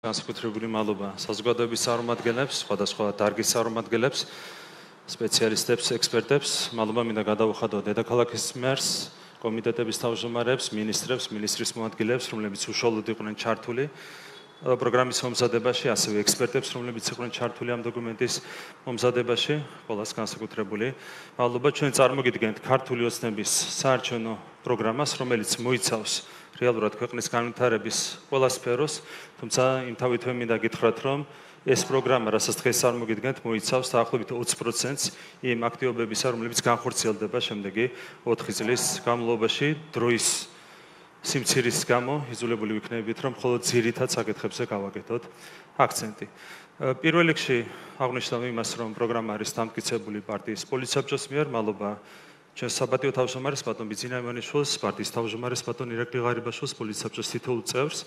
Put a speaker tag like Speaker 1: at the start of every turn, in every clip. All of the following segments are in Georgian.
Speaker 1: განსაკუთრებული მადლობა საზოგადოების წარმომადგენლებს, სხვადასხვა დარგის წარმომადგენლებს, სპეციალისტებს, ექსპერტებს. მადლობა მინდა გადავუხადო დედაქალაქის მერს, კომიტეტების თავმჯდომარებს, მინისტრებს, მინისტრის მოადგილეებს, რომლებიც უშუალოდ იყვნენ ჩართული პროგრამის მომზადებაში, ასევე ექსპერტებს, რომლებიც იყვნენ ჩართული ამ დოკუმენტის მომზადებაში, ყველას განსაკუთრებული მადლობა. ჩვენ წარმოგიდგენთ ქართული ოცნების საარჩევნო პროგრამას, რომელიც მოიცავს რეალურად ქვეყნის განვითარების ყველა სფეროს, თუმცა იმთავითვე მინდა გითხრათ, რომ ეს პროგრამა, რასაც დღეს წარმოგიდგენთ, მოიცავს დაახლოებით 20%-ს იმ აქტივობებისა, რომლებიც განხორციელდება შემდეგი 4 წლის განმავლობაში, დროის სიმცირის გამო იზოლებული ვიქნებით, რომ მხოლოდ ძირითად საკითხებზე გავაკეთოთ აქცენტი. პირველ რიგში აღნიშნავ იმას, რომ პროგრამა არის დამტკიცებული პარტიის პოლიტსაბჭოს მიერ, მადლობა ჩვენ საბატიო თავმჯდომარეს ბატონ ბიძინა ივანიშვილს, პარტიის თავმჯდომარეს ბატონ ირაკლი ღარიბაშვილს, პოლიტსაბჭოს თითოეულ წევრს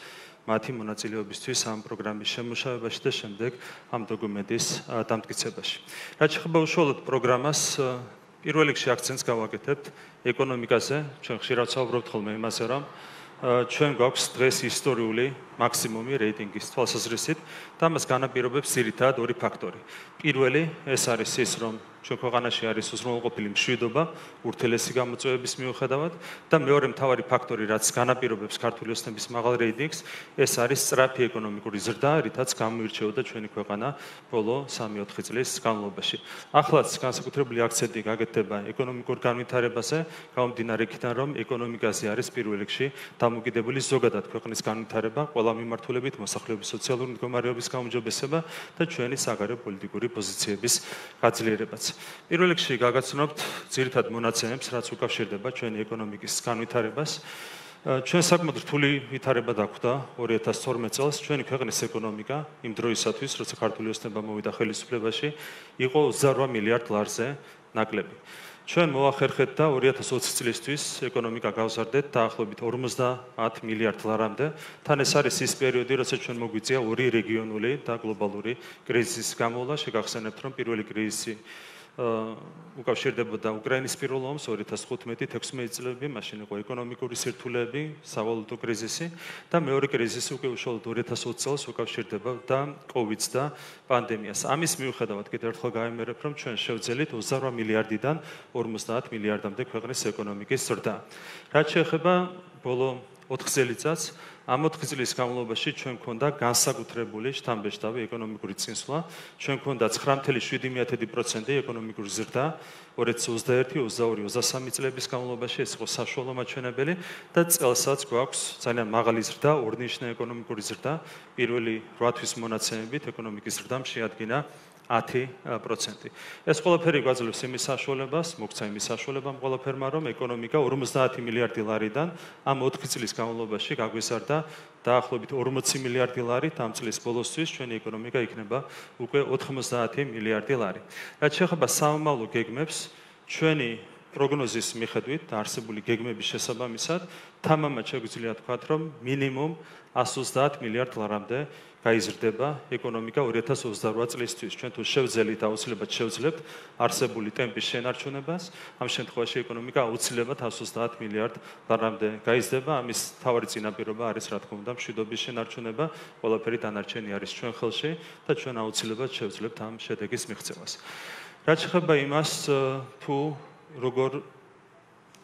Speaker 1: მათი მონაწილეობისთვის ამ პროგრამის შემუშავებაში და შემდეგ ამ დოკუმენტის დამტკიცებაში. რაც შეეხება უშუალოდ პროგრამას, პირველ რიგში აქცენტს გავაკეთებთ ეკონომიკაზე. ჩვენ ხშირად ვსაუბრობთ ხოლმე იმაზე, რომ ჩვენ გვაქვს დღეს ისტორიული მაქსიმუმი რეიტინგის თვალსაზრისით და მას განაპირობებს ძირითადად ორი ფაქტორი. პირველი ეს არის ის, რომ ჩვენ ქვეყანაში არის უზრუნველყოფილი მშვიდობა ურთელესი გამოწვევების მიუხედავად და მეორე მთავარი ფაქტორი, რაც განაპირობებს ქართული ოცნების მაღალ რეიტინგს, ეს არის სწრაფი ეკონომიკური ზრდა, რითაც გამოირჩეოდა ჩვენი ქვეყანა ბოლო 3-4 წლის განმავლობაში. ახლაც განსაკუთრებული აქცენტი გაკეთდება ეკონომიკურ განვითარებაზე, გამომდინარე იქიდან, რომ ეკონომიკაზე არის პირველ რიგში დამოკიდებული ზოგადად ქვეყნის განვითარება, ყველა მიმართულებით მოსახლეობის სოციალური მდგომარეობის გაუმჯობესება და ჩვენი საგარეო პოლიტიკური პოზიციების გაძლიერებაც. პირველ რიგში გაგაცნობთ ძირითად მონაცემებს, რაც უკავშირდება ჩვენი ეკონომიკის განვითარებას. ჩვენ საკმაოდ რთული ვითარება დაგვდა 2012 წელს. ჩვენი ქვეყნის ეკონომიკა იმ დროისათვის, როცა ქართული ოცნება მოვიდა ხელისუფლებაში, იყო 28 მილიარდ ლარზე ნაკლები. ჩვენ მოახერხეთ და 2020 წლისთვის ეკონომიკა გავზარდეთ დაახლოებით 50 მილიარდ ლარამდე. თან ეს არის ის პერიოდი, როცა ჩვენ მოგვიწია ორი რეგიონული და გლობალური კრიზისის გამოვლა. შეგახსენებთ, რომ პირველი კრიზისი უკავშირდებოდა უკრაინის პირველ ომს 2015-16 წლები, მაშინ იყო ეკონომიკური სირთულეები, სავალუტო კრიზისი და მეორე კრიზისი უკვე უშუალოდ 2020 წელს უკავშირდებოდა კოვიდს და პანდემიას. ამის მიუხედავად კიდევ ერთხელ გავიმერებ, რომ ჩვენ შევძელით 28 მილიარდიდან 50 მილიარდამდე ქვეყნის ეკონომიკის ზრდა. რაც შეეხება ბოლო 4 წელიწადს, ამ 4 წლის განმავლობაში ჩვენ გვქონდა განსაკუთრებული შთამბეჭდავი ეკონომიკური წინსვლა. ჩვენ გვქონდა 9.7% ეკონომიკური ზრდა 2021, 22, 23 წლების განმავლობაში, ეს იყო საშუალო მაჩვენებელი და წელსაც გვაქვს ძალიან მაღალი ზრდა, ორნიშნა ეკონომიკური ზრდა. პირველი 8 თვის მონაცემებით ეკონომიკის ზრდამ შეადგინა 10%. ეს ყველაფერი გვაძლევს იმის საშუალებას, მოგცა იმის საშუალება ყველაფერმა, რომ ეკონომიკა 50 მილიარდი ლარიდან ამ 4 წლის განმავლობაში გაგვიზარდა დაახლოებით 40 მილიარდი ლარი, ამ წლის ბოლოსთვის ჩვენი ეკონომიკა იქნება უკვე 90 მილიარდი ლარი. რაც შეეხება სამომავლო გეგმებს, ჩვენი პროგნოზის მიხედვით და არსებული გეგმების შესაბამისად, თამამად შეგვიძლია თქვათ, რომ მინიმუმ 130 მილიარდ ლარამდე გაიზრდება ეკონომიკა 2028 წლისთვის. ჩვენ თუ შევძელით, აუცილებლად შევძლებთ არსებული ტემპის შენარჩუნებას. ამ შემთხვევაში ეკონომიკა აუცილებლად 130 მილიარდ ლარამდე გაიზრდება. ამის მთავარი წინაპირობა არის, რა თქმა უნდა, მშვიდობის შენარჩუნება. ყველაფერი დანარჩენი არის ჩვენ ხელში და ჩვენ აუცილებლად შევძლებთ ამ შედეგის მიღწევას. რაც შეეხება იმას, თუ როგორ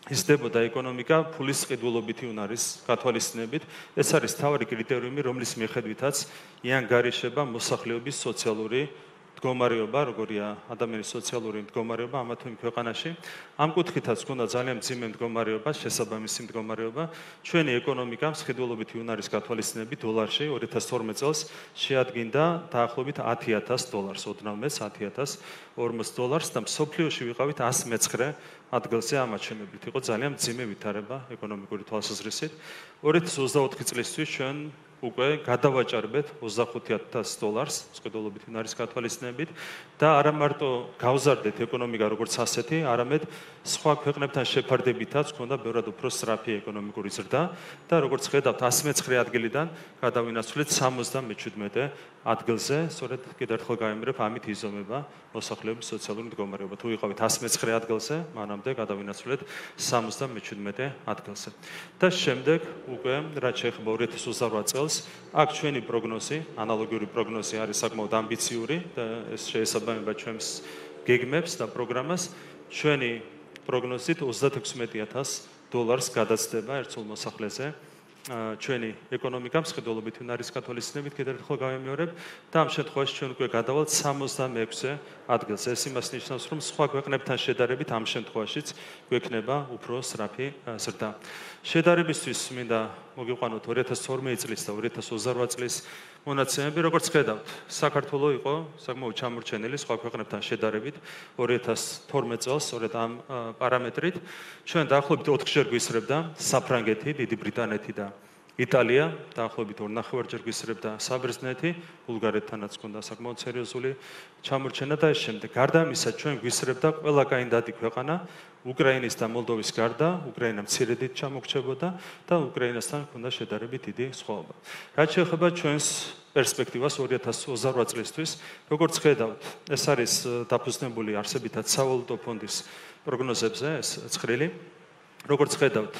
Speaker 1: იზრდებოდა ეკონომიკა ფულის ყიდულობითი უნარის გათვალისწინებით, ეს არის მთავარი კრიტერიუმი, რომლის მიხედვითაც იანგარიშება მოსახლეობის სოციალური მდგომარეობა, როგორია ადამიანის სოციალური მდგომარეობა ამა თუ იმ ქვეყანაში. ამ კუთხითაც ჰქონდა ძალიან მძიმე მდგომარეობა, შესაბამისი მდგომარეობა. ჩვენი ეკონომიკა მსყიდველობითი უნარის გათვალისწინებით დოლარში 2012 წელს შეადგინდა დაახლოებით $10,000, ოდნავ მეც $10,040 და მსოფლიოში ვიყავით 109 ადგილზე ამაჩვენებლით. იყო ძალიან მძიმე ვითარება ეკონომიკური თვალსაზრისით. 2024 წლისთვის ჩვენ უკვე გადავაჭარბეთ $25,000 მსყიდველობითი უნარის გათვალისწინებით და არა მარტო გავზარდეთ ეკონომიკა როგორც ასეთი, არამედ სხვა ქვეყნებთან შეფარდებითაც ჰქონდა ბევრად უფრო სწრაფი ეკონომიკური ზრდა და როგორც ხედავთ 109 ადგილიდან გადავინაცვლეთ 77 ადგილზე, სწორედ კიდევ ერთხელ გავიმერებ, ამით იზომება მოსახლეობის სოციალური მდგომარეობა. თუ ვიყავით 109 ადგილზე, მანამდე გადავინაცვლეთ 77 ადგილზე. და შემდეგ უკვე რაც შეეხება 2028 წელს აქ ჩვენი პროგნოზი, ანალოგიური პროგნოზი არის საკმაოდ ამბიციური და ეს შეესაბამება ჩვენს გეგმებს და პროგრამას. ჩვენი პროგნოზით $36,000 გადაცდება ერთსულ მოსახლეზე. ჩვენი ეკონომიკა მსხვილობით უნარის კათოლიციზმით კიდევ ერთხელ გავიმეორებ და ამ შემთხვევაში ჩვენ უკვე გადავალთ 66-ე ადგილს. ეს იმას ნიშნავს, რომ სხვა ქვეყნებთან შედარებით ამ შემთხვევაშიც გვექნება უფრო სწრაფი ზრდა. შედარებისთვის მინდა მოგიყვანოთ 2012 წლის და 2028 წლის მონაცემები, როგორც ხედავთ, საქართველო იყო საკმაოდ ჩამორჩენილი სხვა ქვეყნებთან შედარებით 2012 წელს, სწორედ ამ პარამეტრით. ჩვენ დაახლოებით 4-ჯერ გვისრებდა საფრანგეთი, დიდი ბრიტანეთი და იტალია, დაახლოებით 2.5-ჯერ გვისრებდა საბერძნეთი, ბულგარეთთანაც ჰქონდა საკმაოდ სერიოზული ჩამორჩენა და ეს შემდეგ. გარდა ამისა, ჩვენ გვისრებდა ყველა კანდიდატი ქვეყანა, უკრაინის და მოლდოვის გარდა, უკრაინა მცირედით ჩამოგრჩებოდა და უკრაინასთან ჰქონდა შედარებით დიდი სხვაობა. რაც შეეხება ჩვენს პერსპექტივას 2028 წლისთვის, როგორც ხედავთ, ეს არის დაფუძნებული არსებითად სავალუტო ფონდის პროგნოზებზე, ეს ცხრილი. როგორც ხედავთ,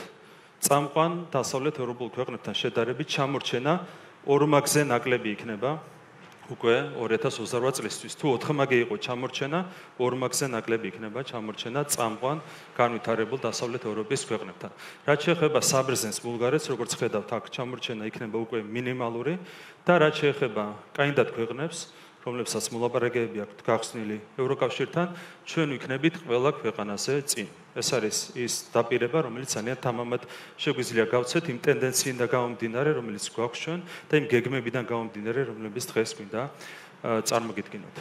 Speaker 1: წამყვან დასავლეთ ევროპულ ქვეყნებთან შედარებით ჩამორჩენა ორმაგზე ნაკლები იქნება უკვე 2028 წლისთვის. თუ 4-მაგი იყო ჩამორჩენა, ორმაგზე ნაკლები იქნება ჩამორჩენა წამყვან განვითარებულ დასავლეთ ევროპის ქვეყნებთან. რაც შეეხება საბერძნეთს, ბულგარეთს, როგორც ხედავთ, აქ ჩამორჩენა იქნება უკვე მინიმალური და რაც შეეხება კანდიდატ ქვეყნებს, რომლებსაც მოლაპარაკებები აქვთ გახსნილი ევროკავშირთან, ჩვენ ვიქნებით ყველა ქვეყანაზე წინ. ეს არის ის დაპირება, რომელიც ძალიან თამამად შეგვიძლია გავცეთ იმ ტენდენციიდან გამომდინარე, რომელიც გვაქვს ჩვენ და იმ გეგმებიდან გამომდინარე, რომლებიც დღეს გვინდა წარმოგიდგინოთ.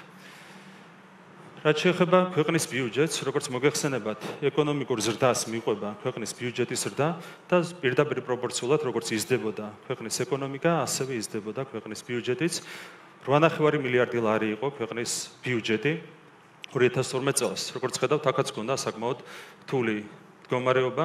Speaker 1: რაც შეეხება ქვეყნის ბიუჯეტს, როგორც მოგეხსენებათ, ეკონომიკურ ზრდას მიყვება ქვეყნის ბიუჯეტის ზრდა და პირდაპირ პროპორციულად, როგორც იზრდებოდა ქვეყნის ეკონომიკა, ასევე იზრდებოდა ქვეყნის ბიუჯეტიც. 8.5 მილიარდი ლარი იყო ქვეყნის ბიუჯეტი 2012 წელს. როგორც ხედავთ, აქაც ჰქონდა საკმაოდ რთული მდგომარეობა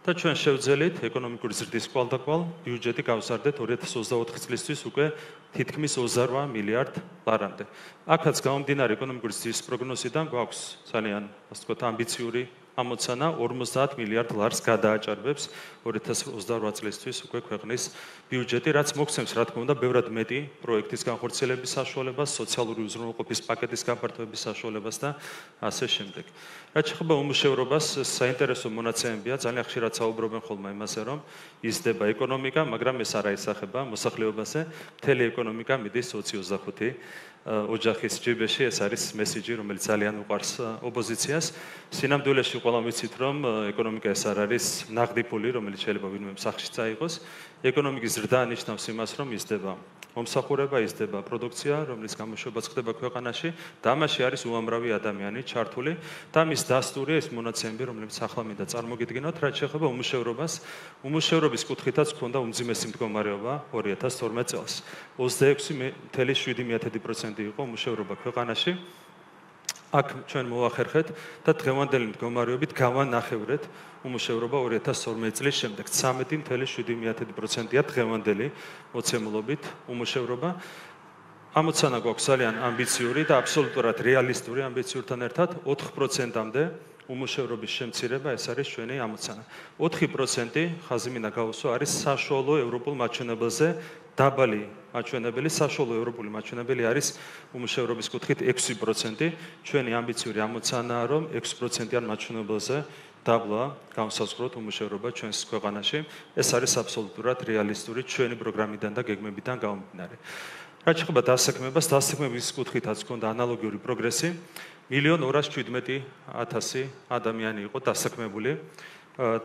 Speaker 1: და ჩვენ შევძელით ეკონომიკური ზრდის კვალდაკვალ ბიუჯეტი გავზარდეთ 2024 წლისთვის უკვე თითქმის 28 მილიარდ ლარამდე. აქაც გამომდინარე ეკონომიკური ზრდის პროგნოზიდან გვაქვს ძალიან, ასე ვთქვათ, ამბიციური ამოცანა 50 მილიარდ ლარს გადააჭარბებს 2028 წლისთვის უკვე ქვეყნის ბიუჯეტი, რაც მოგცემს, რა თქმა უნდა, ბევრად მეტი პროექტის განხორციელების საშუალებას, სოციალური უზრუნველყოფის პაკეტის გაფართოების საშუალებას და ასე შემდეგ. რაც შეეხება უმუშევრობას, საინტერესო მონაცემებია, ძალიან ხშირად საუბრობენ ხოლმე იმაზე, რომ იზრდება ეკონომიკა, მაგრამ ეს არ აისახება მოსახლეობაზე. მთელი ეკონომიკა მიდის 20-25 ოჯახის ჯიბეში, ეს არის მესიჯი, რომელიც ძალიან უყვარს ოპოზიციას. სინამდვილეში ყველამ ვიცით, რომ ეკონომიკა ეს არ არის ნაღდი ფული, რომელიც შეიძლება ვინმე სახში წაიღოს. ეკონომიკის ზრდა ნიშნავს იმას, რომ იზრდება მომსახურება, იზრდება პროდუქცია, რომლის გამოშვებაც ხდება ქვეყანაში და ამაში არის უამრავი ადამიანი ჩართული და მის დასტურია ეს მონაცემები, რომლებიც ახლა მინდა წარმოგიდგინოთ, რაც შეეხება უმუშევრობას. უმუშევრობის კუთხითაც ჰქონდა უმძიმესი მდგომარეობა 2012 წელს. 26.7% იყო უმუშევრობა ქვეყანაში. აქ ჩვენ მოვახერხეთ და დღევანდელი მდგომარეობით გავანახევრეთ უმუშევრობა 2012 წლის შემდეგ. 13.7%-ია დღევანდელი მოცემულობით უმუშევრობა. ამოცანა გვაქვს ძალიან ამბიციური და აბსოლუტურად რეალისტური ამბიციურთან ერთად 4%-მდე უმუშევრობის შემცირება, ეს არის ჩვენი ამოცანა. 4% ხაზი მინდა გავუსვა, არის საშუალო ევროპულ მაჩვენებელზე დაბალი მაჩვენებელი, საშუალო ევროპული მაჩვენებელი არის უმუშევრობის კუთხით 6%. ჩვენი ამბიციური ამოცანაა, რომ 6%-იან მაჩვენებელზე დაბლა განსაზღვროთ უმუშევრობა ჩვენს ქვეყანაში. ეს არის აბსოლუტურად რეალისტური ჩვენი პროგრამიდან და გეგმებიდან გამომდინარე. რაც შეეხება დასაქმებას, დასაქმების კუთხითაც ჰქონდა ანალოგიური პროგრესი. 1.217.000 ადამიანი იყო დასაქმებული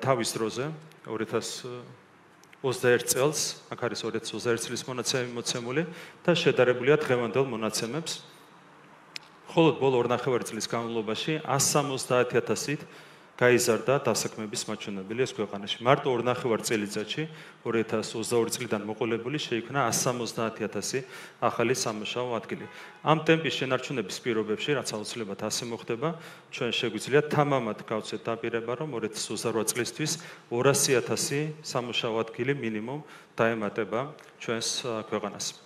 Speaker 1: თავის დროზე 2021 წელს, აქ არის 2021 წლის მონაცემები მოცემული და შედარებულია დღევანდელ მონაცემებს. მხოლოდ ბოლო 2.5 წლის განმავლობაში 170,000-ით გაიზარდა დასაქმების მაჩვენებელი ეს ქვეყანაში. მარტო 2.5 წელიწადში 2022 წლიდან მოყოლებული შეიქმნა 170,000 ახალი სამუშაო ადგილი. ამ ტემპის შენარჩუნების პირობებში, რაც აუცილებლად ასე მოხდება, ჩვენ შეგვიძლია თამამად გავცეთ დაპირება, რომ 2028 წლისთვის 200,000 სამუშაო ადგილი მინიმუმ დაემატება ჩვენს ქვეყანას.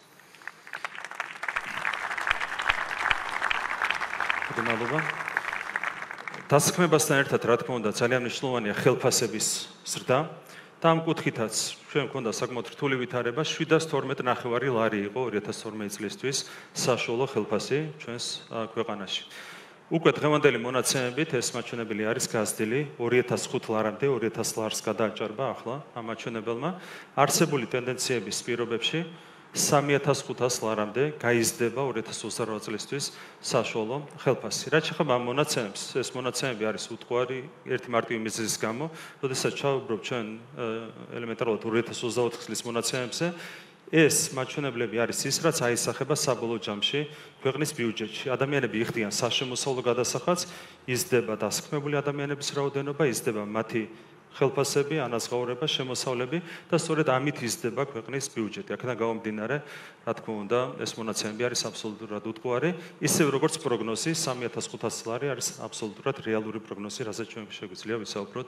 Speaker 1: მადლობა. დასაქმებასთან ერთად, რა თქმა უნდა, ძალიან მნიშვნელოვანია ხელფასების ზრდა და ამ კუთხითაც ჩვენ გვქონდა საკმაოდ რთული ვითარება, 712.5 ლარი იყო 2012 წლისთვის საშუალო ხელფასი ჩვენს ქვეყანაში. უკვე დღევანდელი მონაცემებით ეს მაჩვენებელი არის გაზრდილი 2005 ლარამდე 2000 ლარს გადააჭარბა ახლა ამ მაჩვენებელმა. არსებული ტენდენციების პირობებში 3500 ლარამდე გაიზრდება 2028 წლისთვის საშუალო ხელფასი. რაც შეეხება ამ მონაცემებს, ეს მონაცემები არის უტყუარი ერთი მარტივი მიზეზის გამო, როდესაც ჩავუბრობ ჩვენ ელემენტარულად 2024 წლის მონაცემებზე, ეს მაჩვენებლები არის ის, რაც აისახება საბოლოო ჯამში ქვეყნის ბიუჯეტში. ადამიანები იხდიან საშემოსავლო გადასახადს, იზრდება დასაქმებული ადამიანების რაოდენობა, იზრდება მათი ხელფასები, ანაზღაურება, შემოსავლები და სწორედ ამით იზრდება ქვეყნის ბიუჯეტი. აქედან გამომდინარე, რა თქმა უნდა, ეს მონაცემები არის აბსოლუტურად უტყუარი, ისევ როგორც პროგნოზი 3500 ლარი არის აბსოლუტურად რეალური პროგნოზი, რასაც ჩვენ შეგვიძლია ვისაუბროთ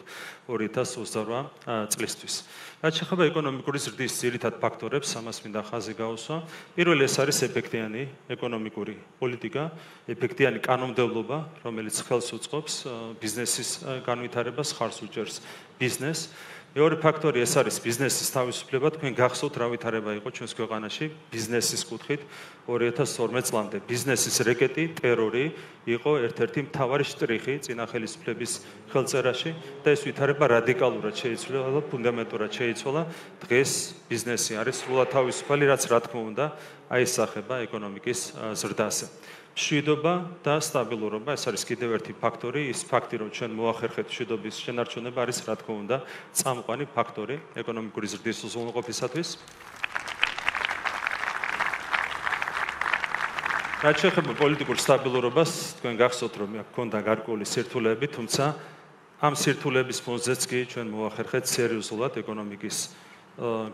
Speaker 1: 2028 წლისთვის. რაც შეეხება ეკონომიკური ზრდის ძირითად ფაქტორებს, ამას მინდა ხაზი გაუსვა. პირველი ეს არის ეფექტიანი ეკონომიკური პოლიტიკა, ეფექტიანი კანონმდებლობა, რომელიც ხელს უწყობს ბიზნესის განვითარებას, ხარს უჭერს ბიზნესს. მეორე ფაქტორი ეს არის ბიზნესის თავისუფლება. თქვენ გახსოვთ რა ვითარება იყო ჩვენს ქვეყანაში ბიზნესის კუთხით 2012 წლამდე. ბიზნესის რეკეტი, ტერორი იყო ერთ-ერთი მთავარი შტრიხი წინა ხელისუფლების ხელწერაში და ეს ვითარება რადიკალურად შეიცვალა, ფუნდამენტურად შეიცვალა. დღეს ბიზნესი არის სრულად თავისუფალი, რაც რა თქმა უნდა აისახება ეკონომიკის ზრდაზე. მშვიდობა და სტაბილურობა, ეს არის კიდევ ერთი ფაქტორი, ის ფაქტი, რომ ჩვენ მოახერხეთ მშვიდობის შენარჩუნება არის რა თქმა უნდა წამყვანი ფაქტორი ეკონომიკური ზრდის უზრუნველყოფისათვის. რაც შეეხება პოლიტიკურ სტაბილურობას, თქვენ გახსოვთ, რომ აქ გარკვეული სირთულეები, თუმცა ამ სირთულეების ფონზეც კი ჩვენ მოახერხეთ სერიოზულად ეკონომიკის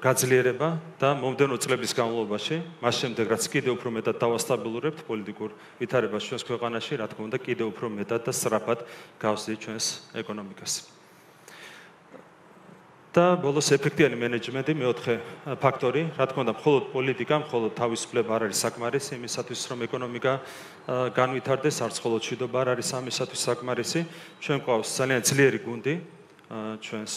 Speaker 1: გაძლიერება და მომდევნო წლების განმავლობაში, მას შემდეგ რაც კიდევ უფრო მეტად დავასტაბილურებთ პოლიტიკურ ვითარებას ჩვენს ქვეყანაში, რა თქმა უნდა, კიდევ უფრო მეტად და სწრაფად გავსდით ჩვენს ეკონომიკას. და ბოლოს ეფექტიანი მენეჯმენტი, მეოთხე ფაქტორი, რა თქმა უნდა, მხოლოდ პოლიტიკა, მხოლოდ თავისუფლება არ არის საკმარისი იმისათვის, რომ ეკონომიკა განვითარდეს, არც მხოლოდ მშვიდობა არ არის ამისათვის საკმარისი. ჩვენ გვყავს ძალიან ძლიერი გუნდი ჩვენს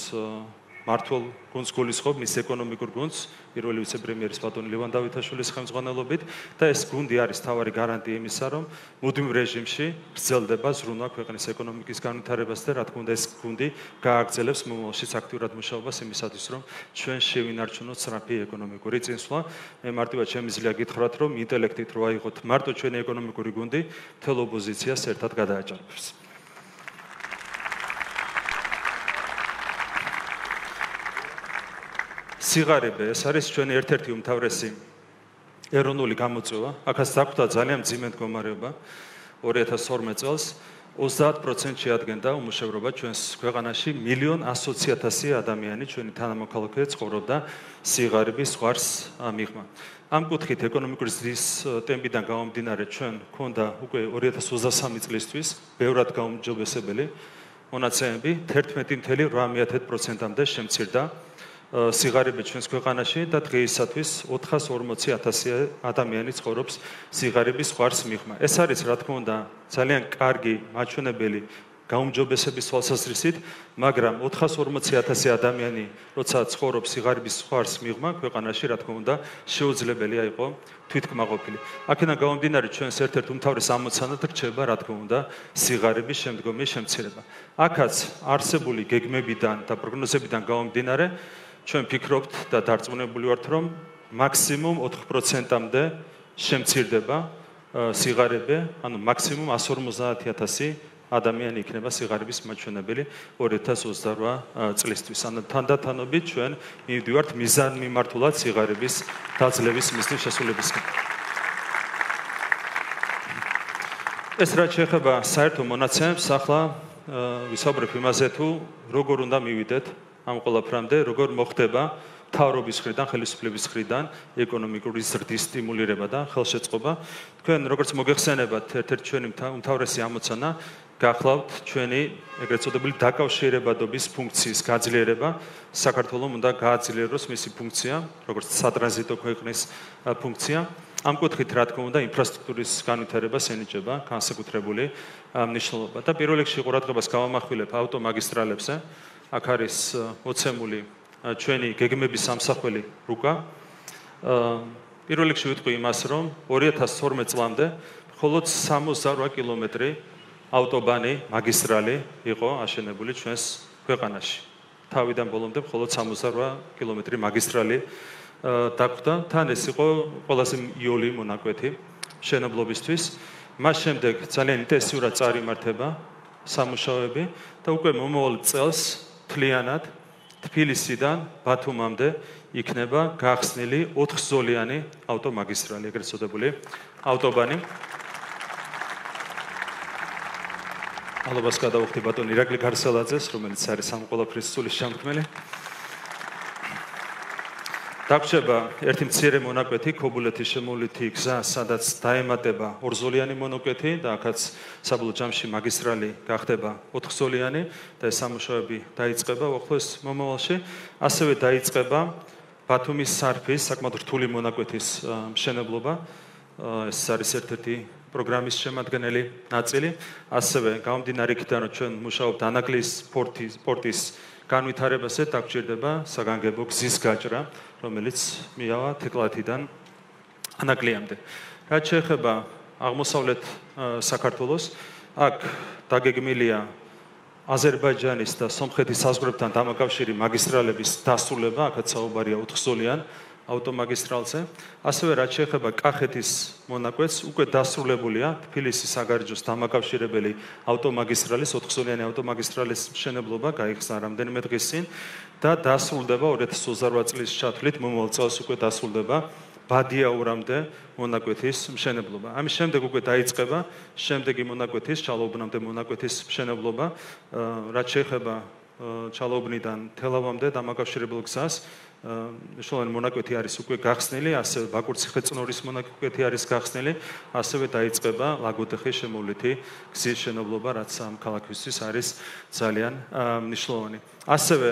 Speaker 1: მართულ გუნდს გულისხმობ მის ეკონომიკურ გუნდს, პირველი ვიცე-პრემიერის ბატონი ლევან დავითაშვილის ხელმძღვანელობით და ეს გუნდი არის თავარი გარანტია იმისა, რომ მუდმივ რეჟიმში გრძელდება ზრუნვა ქვეყნის ეკონომიკის განვითარებას და რა თქმა უნდა ეს გუნდი გააგრძელებს მომავალშიც აქტიურად მუშაობას იმისათვის, რომ ჩვენ შევინარჩუნოთ სწრაფი ეკონომიკური წინსვლა. მე მარტივად შემიძლია გითხრათ, რომ ინტელექტით რო აიღოთ მარტო ჩვენი ეკონომიკური გუნდი, მთელ ოპოზიციას ერთად გადააჭარბებს. სიგარები, ეს არის ჩვენი ერთ-ერთი უმთავრესი ეროვნული გამოწვევა. აქაც დაგვხვდა ძალიან მძიმე მდგომარეობა 2012 წელს 30% შეადგენდა უმუშევრობა ჩვენს ქვეყანაში 1,100,000 ადამიანი ჩვენი თანამოქალაქე ცხოვრობდა სიგარების ზღვარს მიღმა. ამ კუთხით ეკონომიკური ზრდის ტემპიდან გამომდინარე ჩვენ გვქონდა უკვე 2023 წლისთვის ბევრად გაუმჯობესებელი მონაცემები 11.8%-მდე შემცირდა სიგარები ჩვენს ქვეყანაში და დღეისათვის 440,000 ადამიანი ცხოვრობს სიგარების ზღვარს მიღმა. ეს არის რა თქმა უნდა ძალიან კარგი მაჩვენებელი გაუმჯობესების თვალსაზრისით, მაგრამ 440,000 ადამიანი როცა ცხოვრობს სიგარების ზღვარს მიღმა ქვეყანაში, რა თქმა უნდა შეუძლებელია იყო თვითკმაყოფილი. აქედან გამომდინარე ჩვენს ერთ-ერთ უმთავრეს ამოცანად რჩება რა თქმა უნდა სიგარების შემდგომი შემცირება. აქაც არსებული გეგმებიდან და პროგნოზებიდან გამომდინარე ჩვენ ფიქრობთ და დარწმუნებული ვართ, რომ მაქსიმუმ 4%-მდე შემცირდება სიგარები, ანუ მაქსიმუმ 150,000 ადამიანი იქნება სიგარების მაჩვენებელი 2028 წლისთვის. ანუ თანდათანობით ჩვენ მივდივართ მიზანმიმართულად სიგარების დაძლევის მიზნის შესრულებისკენ. ეს რაც შეეხება საერთო მონაცემებს, ახლა ვისაუბრებ იმაზე თუ როგორ უნდა მივიდეთ ამ ყველაფრამდე, როგორ მოხდება მთავრობის მხრიდან, ხელისუფლების მხრიდან ეკონომიკური ზრდის სტიმულირება და ხელშეწყობა. თქვენ როგორც მოგეხსენებათ, ერთ-ერთი ჩვენი უმთავრესი ამოცანა გახლავთ ჩვენი ეგრეთ წოდებული დაკავშირებადობის ფუნქციის გაძლიერება. საქართველოს უნდა გააძლიეროს მისი ფუნქცია, როგორც სატრანზიტო ქვეყნის ფუნქცია. ამ კუთხით რა თქმა უნდა ინფრასტრუქტურის განვითარებას ენიჭება განსაკუთრებული მნიშვნელობა და პირველ რიგში ყურადღებას გავამახვილებ ავტომაგისტრალებზე. აქ არის მოცემული ჩვენი გეგმების სამსახველი რუკა. პირველ რიგში ვიტყვი იმას, რომ 2012 წლამდე მხოლოდ 68 კილომეტრი ავტობანი, მაგისტრალი იყო აშენებული ჩვენს ქვეყანაში. თავიდან ბოლომდე მხოლოდ 68 კილომეტრი მაგისტრალი დაგვდა. თან ეს იყო ყველაზე იოლი მონაკვეთი მშენებლობისთვის. მას შემდეგ ძალიან ინტენსიურად წარიმართება სამუშაოები და უკვე მომავალ წელს მთლიანად თბილისიდან ბათუმამდე იქნება გახსნილი 4-ზოლიანი ავტომაგისტრალი, ეგრეთ წოდებული ავტობანი. მადლობას გადავხდი ბატონ ირაკლი გარსელაძეს, რომელიც არის ამ ყველაფრის სულის შემქმნელი. დაგვრჩება ერთი მცირე მონაკვეთი, ქობულეთის შემოვლითი გზა, სადაც დაემატება 2-ზოლიანი მონაკვეთი და აქაც საბოლოო ჯამში მაგისტრალი გახდება 4-ზოლიანი და ეს სამუშაოები დაიწყება უახლოეს მომავალში. ასევე დაიწყება ბათუმის სარფის საკმაოდ რთული მონაკვეთის მშენებლობა. ეს არის ერთ-ერთი პროგრამის შემადგენელი ნაწილი. ასევე გამომდინარე იქიდან, რომ ჩვენ მუშაობთ ანაკლის პორტის განვითარებაზე, დაგჭირდება საგანგებო გზის გაჭრა, რომელიც მიავა თეკლათიდან ანაკლიამდე. რაც შეეხება აღმოსავლეთ საქართველოს, აქ დაგეგმილია აზერბაიჯანის და სომხეთის საზღვრებთან დამაკავშირი მაგისტრალების დასრულება, აქაც საუბარია 4-ზოლიან ავტომაგისტრალზე. ასევე რაც შეეხება კახეთის მონაკვეთს, უკვე დასრულებულია თბილისის საგარეჯოს დამაკავშირებელი ავტომაგისტრალის 4-ზოლიანი ავტომაგისტრალის მშენებლობა, გაიხსნა რამდენიმე დღის წინ და დასრულდება 2028 წლის ჩათვლით, მომავალ წელს უკვე დასრულდება ბადიაურამდე მონაკვეთის მშენებლობა. ამის შემდეგ უკვე დაიწყება შემდეგი მონაკვეთის, ჩალოუბნამდე მონაკვეთის მშენებლობა, რაც შეეხება ჩალოუბნიდან თელავამდე დამაკავშირებელ გზას. მნიშვნელოვანი მონაკვეთი არის უკვე გახსნილი, ასევე ბაკურ-ციხე-წნორის მონაკვეთი არის გახსნილი, ასევე დაიწყება ლაგოდეხის შემოვლითი გზის მშენებლობა, რაც ამ ქალაქისთვის არის ძალიან მნიშვნელოვანი. ასევე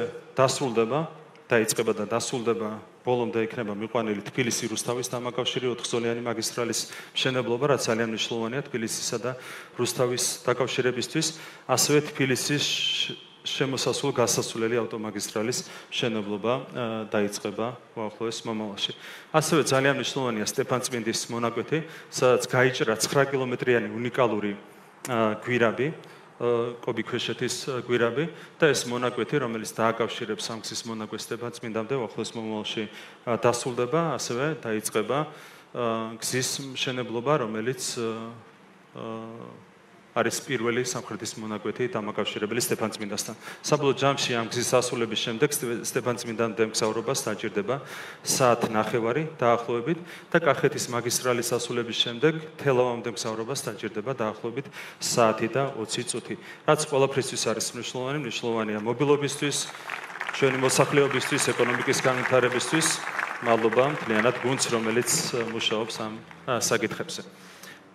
Speaker 1: დაიწყება და დასრულდება ბოლომდე იქნება მიყვანილი თბილისი-რუსთავის დამაკავშირი 4-ზოლიანი მაგისტრალის მშენებლობა, რაც ძალიან მნიშვნელოვანია თბილისისა და რუსთავის დაკავშირებისთვის, ასევე თბილისის შემოსასვლელ გასასვლელი ავტომაგისტრალის მშენებლობა დაიწყება უახლოეს მომავალში. ასევე ძალიან მნიშვნელოვანია სტეფანწმინდის მონაკვეთი, სადაც გაიჭრა 9 კილომეტრიანი უნიკალური გვირაბი, კობიქვეშეთის გვირაბი და ეს მონაკვეთი, რომელიც დააკავშირებს ამ გზის მონაკვეთს სტეფანწმინდამდე, უახლოეს მომავალში დასრულდება, ასევე დაიწყება გზის მშენებლობა, რომელიც არის პირველი სამხრეთის მონაკვეთი დამაკავშირებელი სტეფანწმინდასთან. საბოლოო ჯამში ამ გზის დასრულების შემდეგ სტეფანწმინდამდე მგზავრობას დაჭირდება საათნახევარი დაახლოებით და კახეთის მაგისტრალის დასრულების შემდეგ თელავამდე მგზავრობას დაჭირდება დაახლოებით საათი და 20 წუთი. რაც ყველაფრისთვის არის მნიშვნელოვანია მობილობისთვის, ჩვენი მოსახლეობისთვის, ეკონომიკის განვითარებისთვის. მადლობა მთლიანად გუნდს, რომელიც მუშაობს ამ საკითხებზე.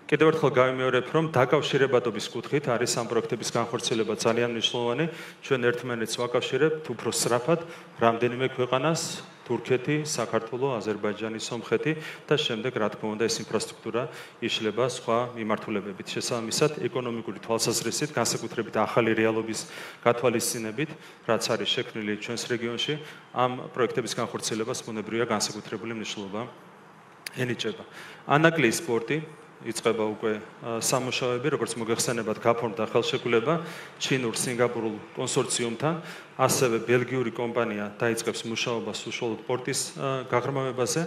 Speaker 1: კიდევ ერთხელ გავიმეორებ, რომ დაკავშირებადობის კუთხით არის ამ პროექტების განხორციელება ძალიან მნიშვნელოვანი. ჩვენ ერთმანეთს ვაკავშირებთ უფრო სწრაფად რამდენიმე ქვეყანას, თურქეთი, საქართველო, აზერბაიჯანი, სომხეთი და შემდეგ რა თქმა უნდა ეს ინფრასტრუქტურა იშლება სხვა მიმართულებებით. შესაბამისად, ეკონომიკური თვალსაზრისით, განსაკუთრებით ახალი რეალობის გათვალისწინებით, რაც არის შექმნილი ჩვენს რეგიონში, ამ პროექტების განხორციელებას ბუნებრივია განსაკუთრებული მნიშვნელობა ენიჭება. ანაკლის პორტი იწყება უკვე სამუშაოები, როგორც მოგეხსენებათ, გაფორმდა ხელშეკრულება ჩინურ-სინგაპურულ კონსორციუმთან, ასევე ბელგიური კომპანია დაიწყებს მუშაობას უშუალოდ პორტის გაღრმავებაზე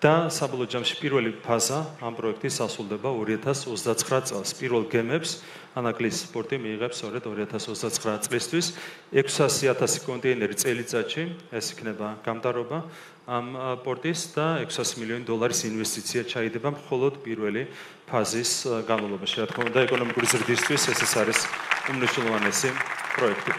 Speaker 1: და საბოლოო ჯამში პირველი ფაზა ამ პროექტის დასრულდება 2029 წელს. პირველ გემებს ანაკლის პორტი მიიღებს სწორედ 2029 წლისთვის 600,000 კონტეინერი წელიწადში, ეს იქნება გამტარობა ამ პორტის და 600 მილიონი დოლარის ინვესტიცია ჩაიდება მხოლოდ პირველი ფაზის განმავლობაში. რა თქმა უნდა, ეკონომიკური ზრდისთვის ეს არის უმნიშვნელოვანესი პროექტი.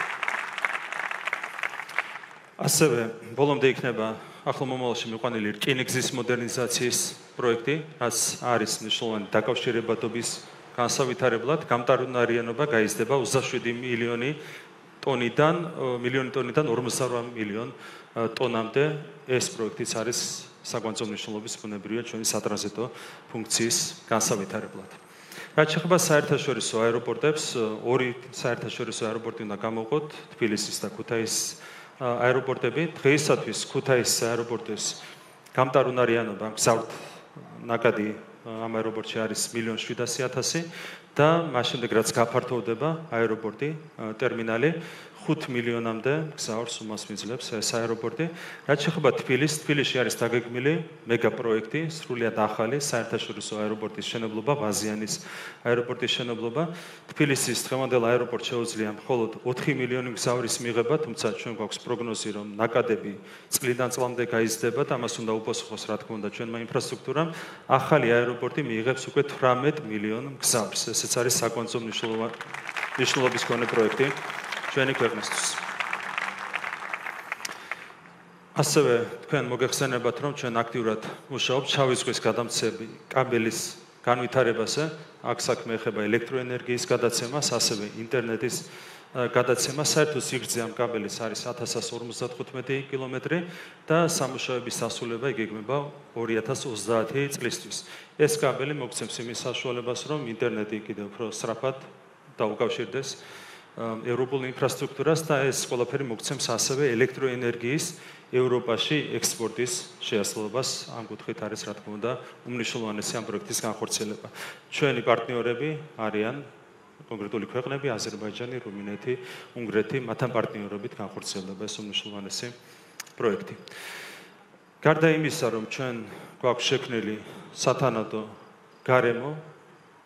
Speaker 1: ასევე ბოლომდე იქნება ახლა მომავალში მიყვანილი რკინიგზის მოდერნიზაციის პროექტი, რაც არის მნიშვნელოვანი დაკავშირებადობის განსავითარებლად. გამტარუნარიანობა გაიზრდება 27 მილიონი ტონიდან 58 მილიონ ტონამდე. ეს პროექტიც არის საკვანძო მნიშვნელობის ბუნებრივია ჩვენი სატრანზიტო ფუნქციის განსავითარებლად. რაც შეეხება საერთაშორისო აეროპორტებს, ორი საერთაშორისო აეროპორტი უნდა გამოვყოთ, თბილისის და ქუთაისის აეროპორტები დღეისათვის ქუთაისის აეროპორტის გამტარუნარიანობა გზავნ ნაკადი ამ აეროპორტში არის 1,700,000 და მას შემდეგ რაც გაფართოვდება აეროპორტი, ტერმინალი 5 მილიონამდე გზავრს უმას მიძლებს ეს აეროპორტი. რაც შეეხება თბილისში არის დაგეგმილი მეგა პროექტი, სრულიად ახალი საერთაშორისო აეროპორტის შენებლობა, ვაზიანის აეროპორტის შენებლობა. თბილისის დღევანდელ აეროპორტს შეუძლია მხოლოდ 4 მილიონი გზავრის მიღება, თუმცა ჩვენ გვაქვს პროგნოზი, რომ ნაკადები წლიდან წლამდე გაიზრდება და ამას უნდა უპასუხოს, რა თქმა უნდა, ჩვენმა ინფრასტრუქტურამ. ახალი აეროპორტი მიიღებს უკვე 18 მილიონ გზავრს. ესეც არის საკონცო მნიშვნელობის მქონე პროექტი. ჩვენი ქვეყნისთვის. ასევე თქვენ მოგეხსენებათ, რომ ჩვენ აქტიურად მუშაობთ შავი ზღვის გადამცემი კაბელის განვითარებაზე. აქ საქმე ეხება ელექტროენერგიის გადაცემას, ასევე ინტერნეტის გადაცემას. საერთო სიგრძე ამ კაბელის არის 1155 კილომეტრი და სამუშაოების დასრულება იგეგმება 2030 წლისთვის. ეს კაბელი მოგცემს იმის საშუალებას, რომ ინტერნეტი კიდევ უფრო სწრაფად დაუკავშირდეს ევროპულ ინფრასტრუქტურას და ეს ყველაფერი მოგცემს ასევე ელექტროენერგიის ევროპაში ექსპორტის შეასრულებას. ამ კუთხით არის, რა თქმა უნდა, უმნიშვნელოვანესი ამ პროექტის განხორციელება. ჩვენი პარტნიორები არიან კონკრეტული ქვეყნები, აზერბაიჯანი, რუმინეთი, უნგრეთი, მათთან პარტნიორობით განხორციელდება ეს უმნიშვნელოვანესი პროექტი. გარდა იმისა, რომ ჩვენ გვაქვს შექმნილი სათანადო გარემო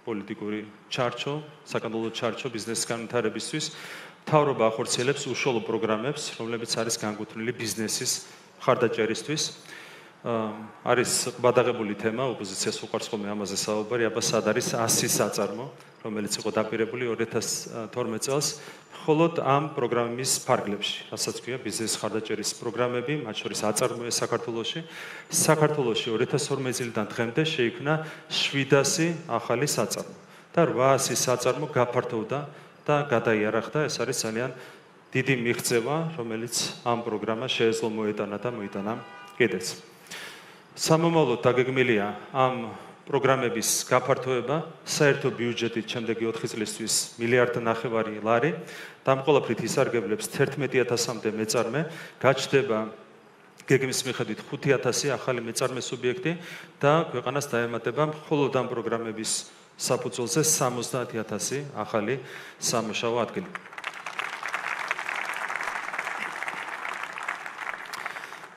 Speaker 1: პოლიტიკური ჩარჩო, საკანონმდებლო ჩარჩო ბიზნესის განვითარებისთვის, მთავრობა ახორციელებს უშუალო პროგრამებს, რომლებიც არის განკუთვნილი ბიზნესის მხარდაჭერისთვის. არის გადაღებული თემა, ოპოზიციას უყვარს ხოლმე ამაზე საუბარი, აბა სად არის 100 საწარმო, რომელიც იყო დაპირებული 2012 წელს, მხოლოდ ამ პროგრამის ფარგლებში, რასაც ქვია ბიზნესის მხარდაჭერის პროგრამები, მათ შორის აწარმოა საქართველოში. საქართველოში 2012 წლიდან დღემდე შეიქმნა 700 ახალი საწარმო და 800 საწარმო გაფართოვდა და გადაიარაღდა. ეს არის ძალიან დიდი მიღწევა, რომელიც ამ პროგრამას შეეძლო მოეტანა და მოიტანა კიდეც. სამომავლოდ დაგეგმილია ამ პროგრამების გაფართოება საერთო ბიუჯეტით შემდეგი 4 წლისთვის 1,5 ლარი. ამ ყველაფრით ისარგებლებს 11,000-მდე მეწარმე, გაჩნდება გეგმის მიხედვით 5,000 ახალი მეწარმე სუბიექტი და ქვეყანას დაემატება მხოლოდ ამ პროგრამების საფუძველზე 70,000 ახალი სამუშაო ადგილი.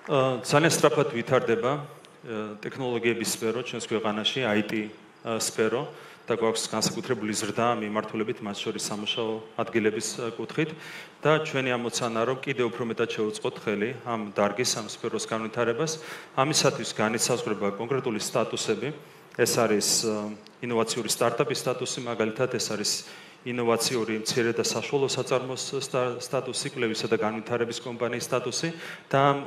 Speaker 1: ძალიან სწრაფად ვითარდება ტექნოლოგიების სფერო ჩვენს ქვეყანაში, IT სფერო და გვაქვს განსაკუთრებული ზრდა მიმართულებით მათ შორის სამუშაო ადგილების კუთხით და ჩვენი ამოცანა რომ კიდევ უფრო მეტად შევუწყოთ ხელი ამ დარგის ამ სფეროს განვითარებას. ამისათვის განისაზღვრება კონკრეტული სტატუსები. ეს არის ინოვაციური სტარტაპის სტატუსი, მაგალითად ეს არის ინოვაციური მცირე და საშუალო საწარმოს სტატუსი, კვლევისა და განვითარების კომპანიის სტატუსი და ამ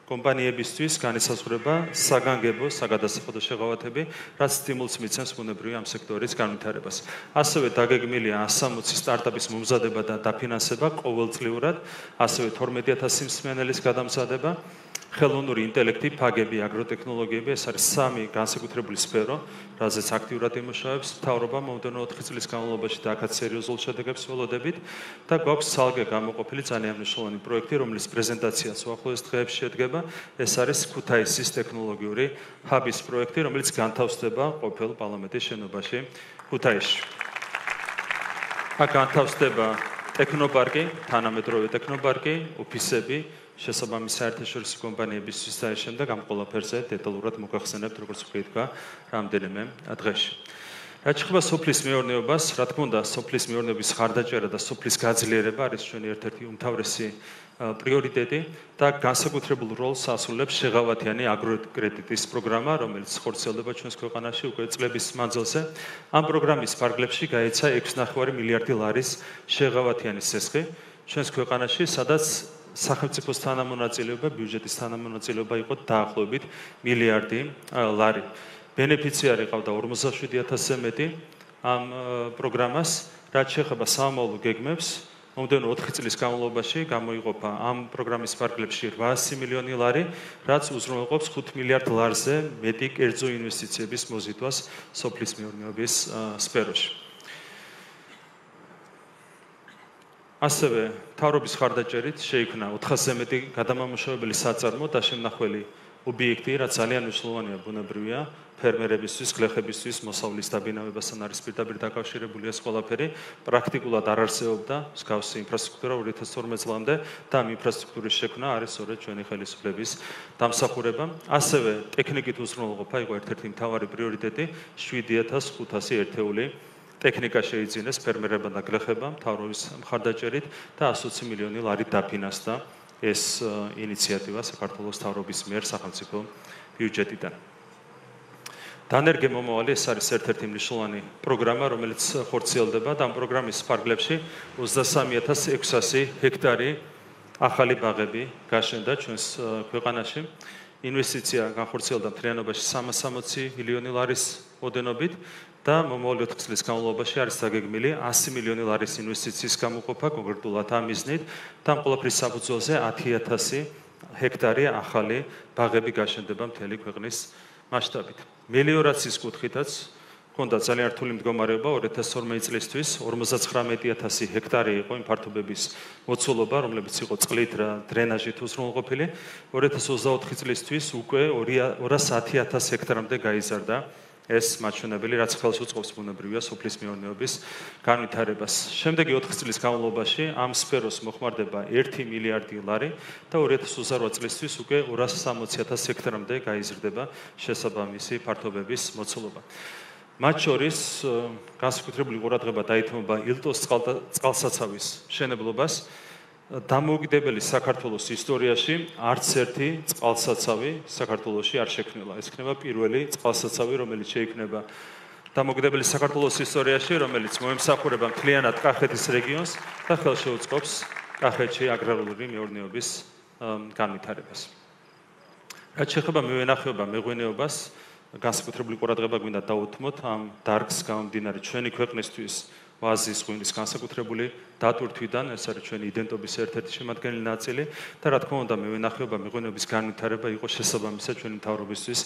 Speaker 1: კომპანიებისთვის განისაზღვრება საგანგებო, საგადასახადო შეღავათები, რაც სტიმულს მიცემს ბუნებრივი ამ სექტორის განვითარებას. ასევე დაგეგმილია 160 სტარტაპის მომზადება და დაფინანსება ყოველწლიურად, ასევე 12,000 მსმენელის გადამზადება. ხელოვნური ინტელექტი, ფაგები, აგროტექნოლოგიები, ეს არის 3 განსაკუთრებული სფერო, რაზეც აქტიურად იმუშავებს მთავრობა მომდევნო 4 წლის განმავლობაში და აქაც სერიოზულ შედეგებს ველოდებით და გვაქვს ცალკე გამოყოფილი ძალიან მნიშვნელოვანი პროექტი, რომლის პრეზენტაციაც უახლოეს დღეებში შედგება. ეს არის ქუთაისის ტექნოლოგიური ჰაბის პროექტი, რომელიც განთავსდება ყოფილ პარლამენტის შენობაში ქუთაისში. აქ განთავსდება ტექნოპარკი, თანამედროვე ტექნოპარკი, ოფისები, შესაბამისი საერთაშორისო კომპანიებისთვის და შემდეგ ამ ყველაფერზე დეტალურად მოგახსენებთ, როგორც ვთქვა, რამდენიმე დღეში. რაც შეეხება სოფლის მეურნეობას, რა თქმა უნდა, სოფლის მეურნეობის ხარდაჭერა და სოფლის გაძლიერება არის ჩვენი ერთ-ერთი უმთავრესი პრიორიტეტი და განსაკუთრებულ როლს ასრულებს შეღავათიანი აგროკრედიტის პროგრამა, რომელიც ხორციელდება ჩვენს ქვეყანაში უკვე წლების მანძილზე. ამ პროგრამის ფარგლებში გაიცა 6,5 მილიარდი ლარის შეღავათიანი სესხი ჩვენს ქვეყანაში, სადაც სახელმწიფოს თანამონაწილეობა, ბიუჯეტის თანამონაწილეობა იყო დაახლოებით მილიარდი ლარი. ბენეფიციარი ყავდა 57,000-ზე მეტი ამ პროგრამას, რაც შეეხება სამომავლო გეგმებს. მომდევნო 4 წლის განმავლობაში გამოიყოფა ამ პროგრამის ფარგლებში 800 მილიონი ლარი, რაც უზრუნველყოფს 5 მილიარდ ლარზე მეტი კერძო ინვესტიციების მოზიდვას სოფლის მეურნეობის სფეროში. ასევე მთავრობის ხარდაჭერით შეიქმნა 400-ზე მეტი გადამამუშავებელი საწარმო და შემნახველი ობიექტი, რაც ძალიან მნიშვნელოვანია ბუნებრივია, ფერმერებისთვის, გლეხებისთვის, მოსავლის დაბინავებასთან არის პირდაპირ დაკავშირებული ეს ყველაფერი. პრაქტიკულად არ არსებობდა მსგავსი ინფრასტრუქტურა 2012 წლამდე და ამ ინფრასტრუქტურის შექმნა არის სწორედ ჩვენი ხელისუფლების დამსახურება. ასევე ტექნიკით უზრუნველყოფა იყო ერთ-ერთი მთავარი პრიორიტეტი 7500 ერთეული ტექნიკა შეიძინეს ფერმერებმა და გლეხებმა მთავრობის მხარდაჭერით და 120 მილიონი ლარი დაფინანსდა ეს ინიციატივა საქართველოს მთავრობის მიერ სახელმწიფო ბიუჯეტიდან. დანერგე მომავალი ეს არის ერთ-ერთი მნიშვნელოვანი პროგრამა, რომელიც ხორციელდება და ამ პროგრამის ფარგლებში 23600 ჰექტარი ახალი ბაღები გაშენდა ჩვენს ქვეყანაში. ინვესტიცია განხორციელდა მთლიანობაში 360 მილიონი ლარის ოდენობით და მომავალი 4 წლის განმავლობაში არის დაგეგმილი 100 მილიონი ლარის ინვესტიციის გამოყოფა კონკრეტულად ამ მიზნით და ამ ყველაფრის საფუძველზე 10000 ჰექტარი ახალი ბაღები გაშენდება მთელი ქვეყნის მასშტაბით. მელიორაციის კუთხითაც ჰქონდა ძალიან რთული მდგომარეობა 2012 წლისთვის 59000 ჰექტარი იყო იმ ფართობების მოცულობა, რომლებიც იყო წყლით და დრენაჟით უზრუნველყოფილი. 2024 წლისთვის უკვე 210000 ჰექტარამდე გაიზარდა ეს მაჩვენებელი, რაც ხელს უწყობს ბუნებრივია სოფლის მეურნეობის განვითარებას. შემდეგი 4 წლის განმავლობაში ამ სფეროს მოხმარდება 1 მილიარდი ლარი და 2028 წლისთვის უკვე 260000 ჰექტარამდე გაიზრდება შესაბამისი ფართობების მოცულობა. მათ შორის განსაკუთრებული ყურადღება დაეთმობა ილტოს წყალსაცავის მშენებლობას. დამოუკიდებელი საქართველოს ისტორიაში არც ერთი წყალსაცავი საქართველოში არ შექმნილა. ეს იქნება პირველი წყალსაცავი, რომელიც შეიქმნება დამოუკიდებელი საქართველოს ისტორიაში, რომელიც მოემსახურება მთლიანად კახეთის რეგიონს და ხელშეუწყობს კახეთში აგრარული მეურნეობის განვითარებას. რაც შეეხება მევენახეობა, მეღვინეობას, განსაკუთრებული ყურადღება გვინდა დაუთმოთ ამ დარგს გამომდინარე ჩვენი ქვეყნისთვის ვაზის ღვინის განსაკუთრებული დატვირთვიდან, ეს არის ჩვენი იდენტობის ერთ-ერთი შემადგენელი ნაწილი და რა თქმა უნდა მევენახეობა, მეღვინეობის განვითარება იყო შესაბამისად ჩვენი მთავრობისთვის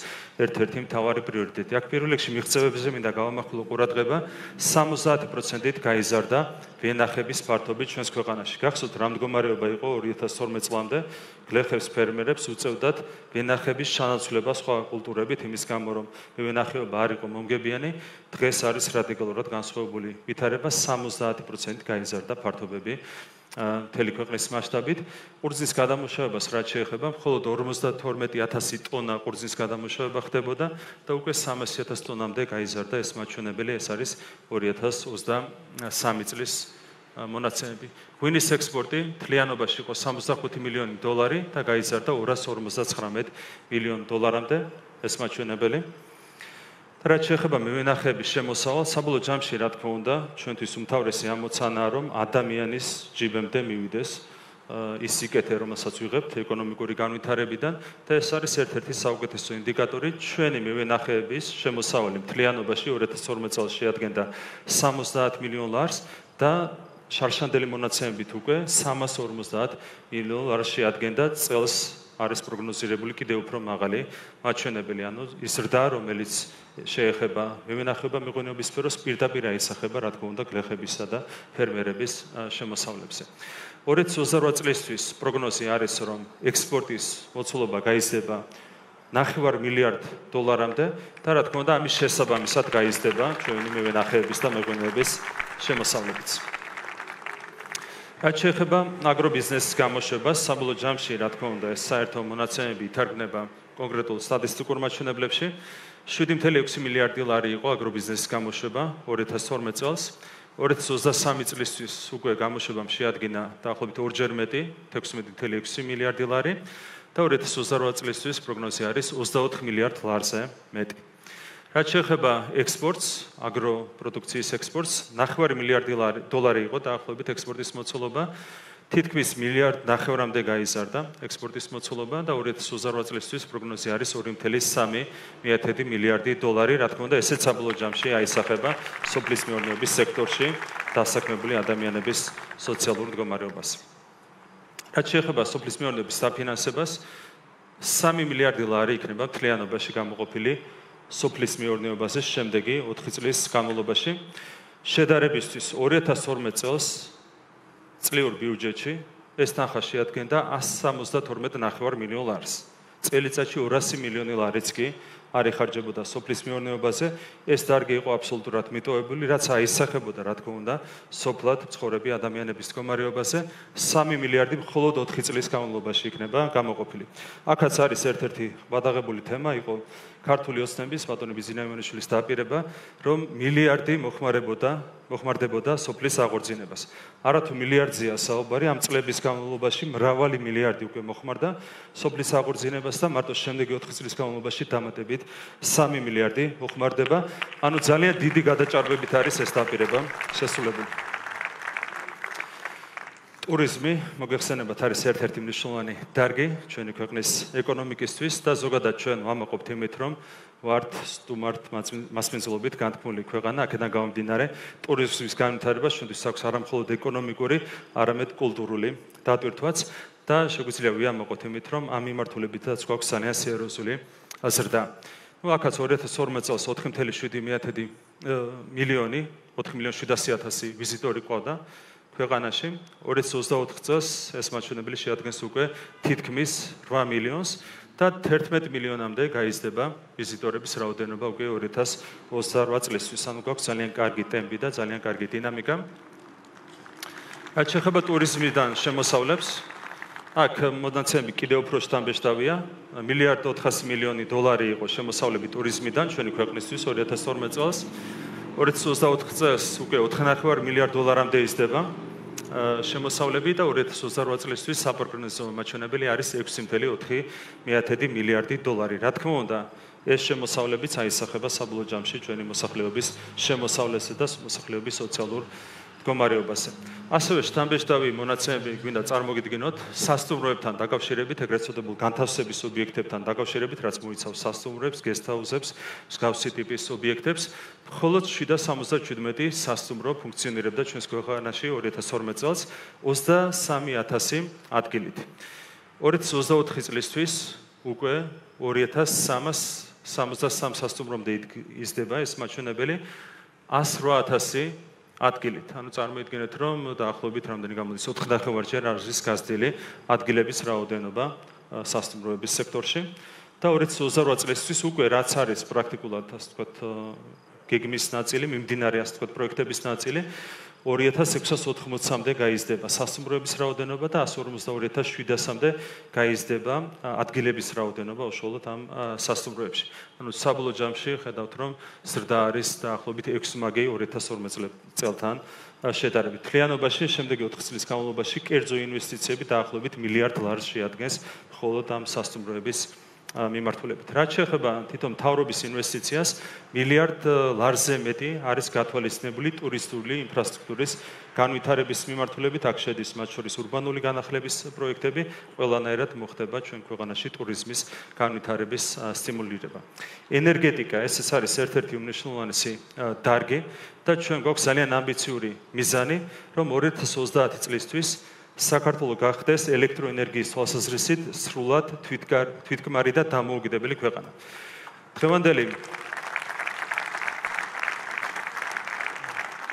Speaker 1: ერთ-ერთი მთავარი პრიორიტეტი. აქ პირველ რიგში მიღწევებზე მინდა გავამახვილო ყურადღება 70%-ით გაიზარდა ვენახების ფართობი ჩვენს ქვეყანაში. გახსოვთ რა მდგომარეობა იყო 2012 წლამდე, გლეხებს, ფერმერებს უწევდათ ვენახების ჩანაცვლება სხვა კულტურებით, იმის გამო რომ მევენახეობა არ იყო მომგებიანი, დღეს არის რადიკალურად განსხვავებული ვითარება, 70%-ით გაიზარდა ფართობები მთელი ქვეყნის მასშტაბით. ყურძნის გადამუშავებას რაც შეეხება, მხოლოდ 52000 ტონა ყურძნის გადამუშავება ხდებოდა და უკვე 300000 ტონამდე გაიზარდა ეს მაჩვენებელი, ეს არის 2023 წლის მონაცემები. ღვინის ექსპორტი მთლიანობაში იყო 65 მილიონი დოლარი და გაიზარდა 259 მილიონ დოლარამდე ეს მაჩვენებელი. რაც შეეხება მევენახეების შემოსავალს, საბოლოო ჯამში რა თქმა უნდა, ჩვენთვის უმთავრესი ამოცანაა, რომ ადამიანის ჯიბემდე მივიდეს ის სიკეთე, რომელსაც ვიღებთ ეკონომიკური განვითარებიდან და ეს არის ერთ-ერთი საუკეთესო ინდიკატორი. ჩვენი მევენახეების შემოსავალი მთლიანობაში 2012 წელს შეადგენდა 70 მილიონ ლარს და შარშანდელი მონაცემებით უკვე 350 მილიონ ლარს შეადგენდა წელს არის პროგნოზირებული კიდევ უფრო მაღალი მაჩვენებელი, ანუ ის ზრდა, რომელიც შეეხება მევენახეობა, მეღვინეობის სფეროს პირდაპირ აისახება, რა თქმა უნდა, გლეხებისა და ფერმერების შემოსავლებზე. 2028 წლისთვის პროგნოზი არის, რომ ექსპორტის მოცულობა გაიზრდება 9 მილიარდ დოლარამდე და რა თქმა უნდა, ამის შესაბამისად გაიზრდება ჩვენი მევენახეების და მეღვინეობის შემოსავლებიც. რაც შეეხება აგრობიზნესის გამოშვებას, საბოლოო ჯამში, რა თქმა უნდა, ეს საერთო მონაცემები ითარგმნება კონკრეტულ სტატისტიკურ მაჩვენებლებში. 7.6 მილიარდი ლარი იყო აგრობიზნესის გამოშვება 2012 წელს. 2023 წლისთვის უკვე გამოშვებამ შეადგინა დაახლოებით ორჯერ მეტი, 16.6 მილიარდი ლარი და 2028 წლისთვის პროგნოზი არის 24 მილიარდ ლარზე მეტი. რაც შეეხება ექსპორტს, აგროპროდუქციის ექსპორტს, 9 მილიარდი დოლარი იყო დაახლოებით ექსპორტის მოცულობა. თითქმის მილიარდ 9-მდე გაიზარდა ექსპორტის მოცულობა და 2028 წლისთვის პროგნოზი არის 2.3 მილიარდი დოლარი. რა თქმა უნდა, ესეც საბოლოო ჯამში აისახება სოფლის მეურნეობის სექტორში დასაქმებული ადამიანების სოციალურ მდგომარეობას. რაც შეეხება სოფლის მეურნეობის დაფინანსებას, 3 მილიარდი ლარი იქნება მთლიანობაში გამოყოფილი სოფლის მეურნეობაზე შემდეგი 4 წლის განმავლობაში. შედარებისთვის 2012 წელს წლიურ ბიუჯეტში ეს თანხა შეადგენდა 172.5 მილიონ ლარს. წელიწადში 200 მილიონი ლარიც კი არ იხარჯებოდა სოფლის მეურნეობაზე, ეს დარგი იყო აბსოლუტურად მიტოვებული, რაც აისახებოდა, რა თქმა უნდა, სოფლად მცხოვრები ადამიანების მდგომარეობაზე 3 მილიარდი მხოლოდ 4 წლის განმავლობაში იქნება გამოყოფილი. აქაც არის ერთ-ერთი ვადაღებული თემა იყო ქართული ოცნების ბატონი ბიზინა ივანიშვილის დაპირება, რომ მილიარდი მოხმარდებოდა სოფლის აღორძინებას. არათუ მილიარდზეა საუბარი, ამ წლების განმავლობაში მრავალი მილიარდი უკვე მოხმარდა სოფლის აღორძინებას და მარტო შემდეგი 4 წლის განმავლობაში დამატებით 3 მილიარდი მოხმარდება. ანუ ძალიან დიდი გადაჭარბებით არის ეს დაპირება შესრულებული. ტურიზმი, მოგეხსენებათ, არის ერთ-ერთი მნიშვნელოვანი დარგი ჩვენი ქვეყნის ეკონომიკისთვის და ზოგადად ჩვენ ვამაყობთ იმით, რომ ვართ სტუმართ მასპინძლობით განთქმული ქვეყანა, აქედან გამომდინარე, ტურიზმის განვითარება ჩვენთვის აქვს არა მხოლოდ ეკონომიკური, არამედ კულტურული დატვირთვაც და შეგვიძლია ვიამაყოთ იმით, რომ ამ მიმართულებითაც გვაქვს ძალიან სერიოზული ზრდა. აქაც 2012 წელს 4.7 მილიონი, 4.700.000 ვიზიტორი ყავდა ქვეყანაში. 2024 წელს ეს მაჩვენებელი შეადგენს უკვე თითქმის 8 მილიონს და 11 მილიონამდე გაიზრდება ვიზიტორების რაოდენობა უკვე 2028 წლისთვის. ანუ გვაქვს ძალიან კარგი ტემპი და ძალიან კარგი დინამიკა. რაც შეეხება ტურიზმიდან შემოსავლებს, აქ მონაცემები კიდევ უფრო შთამბეჭდავია. 1.4 მილიონი დოლარი იყო შემოსავლები ტურიზმიდან ჩვენი ქვეყნისთვის 2012 წელს. 2024 წელს უკვე 4.5 მილიარდ დოლარამდე იზრდება შემოსავლები და 2028 წლისთვის საპროგნოზო მაჩვენებელი არის 6.4 მილიარდი დოლარი. რა თქმა უნდა, ეს შემოსავლებიც აისახება საბოლოო ჯამში ჩვენი მოსახლეობის შემოსავლესა და მოსახლეობის სოციალურ მდგომარეობაზე. ასევე შთამბეჭდავი მონაცემები გვინდა წარმოგიდგინოთ სასტუმროებთან დაკავშირებით, ეგრეთ წოდებულ განთავსების ობიექტებთან დაკავშირებით, რაც მოიცავს სასტუმროებს, გესტჰაუსებს, მსგავსი ტიპის ობიექტებს. მხოლოდ 777 სასტუმრო ფუნქციონირებდა ჩვენს ქვეყანაში 2012 წელს 23,000 ადგილით. 2024 წლისთვის უკვე 2363 სასტუმრომდე იზრდება ეს მაჩვენებელი 108,000 ადგილით. ანუ წარმოიდგინეთ, რომ დაახლოებით რამდენი გამოდის 4.5-ჯერ არის გაზრდილი ადგილების რაოდენობა სასტუმროების სექტორში და 2028 წლისთვის უკვე რაც არის პრაქტიკულად, ასე ვთქვათ, გეგმის ნაწილი, მიმდინარე, ასე ვთქვათ, პროექტების ნაწილი 2680-მდე გაიზრდება სასტუმროების რაოდენობა და 152,700-მდე გაიზრდება ადგილების რაოდენობა უშუალოდ ამ სასტუმროებში. ანუ საბოლოო ჯამში ხედავთ, რომ ზრდა არის დაახლოებით 6 მაგი 2012 წელთან შედარებით. მთლიანობაში შემდეგი 4 წლის განმავლობაში კერძო ინვესტიციები დაახლოებით მილიარდ ლარს შეადგენს მხოლოდ ამ სასტუმროების მიმართულებით. რაც შეეხება თვითონ მთავრობის ინვესტიციას, მილიარდ ლარზე მეტი არის გათვალისწინებული ტურისტული ინფრასტრუქტურის განვითარების მიმართულებით. აქ შედის მათ შორის ურბანული განახლების პროექტები, ყველანაირად მოხდება ჩვენ ქვეყანაში ტურიზმის განვითარების სტიმულირება. ენერგეტიკა, ეს არის ერთ-ერთი უმნიშვნელოვანესი დარგი და ჩვენ გვაქვს ძალიან ამბიციური მიზანი, რომ 2030 წლისთვის საქართველო გახდეს ელექტროენერგიის თვალსაზრისით სრულად თვითგმარი და დამოუკიდებელი ქვეყანა. დღევანდელი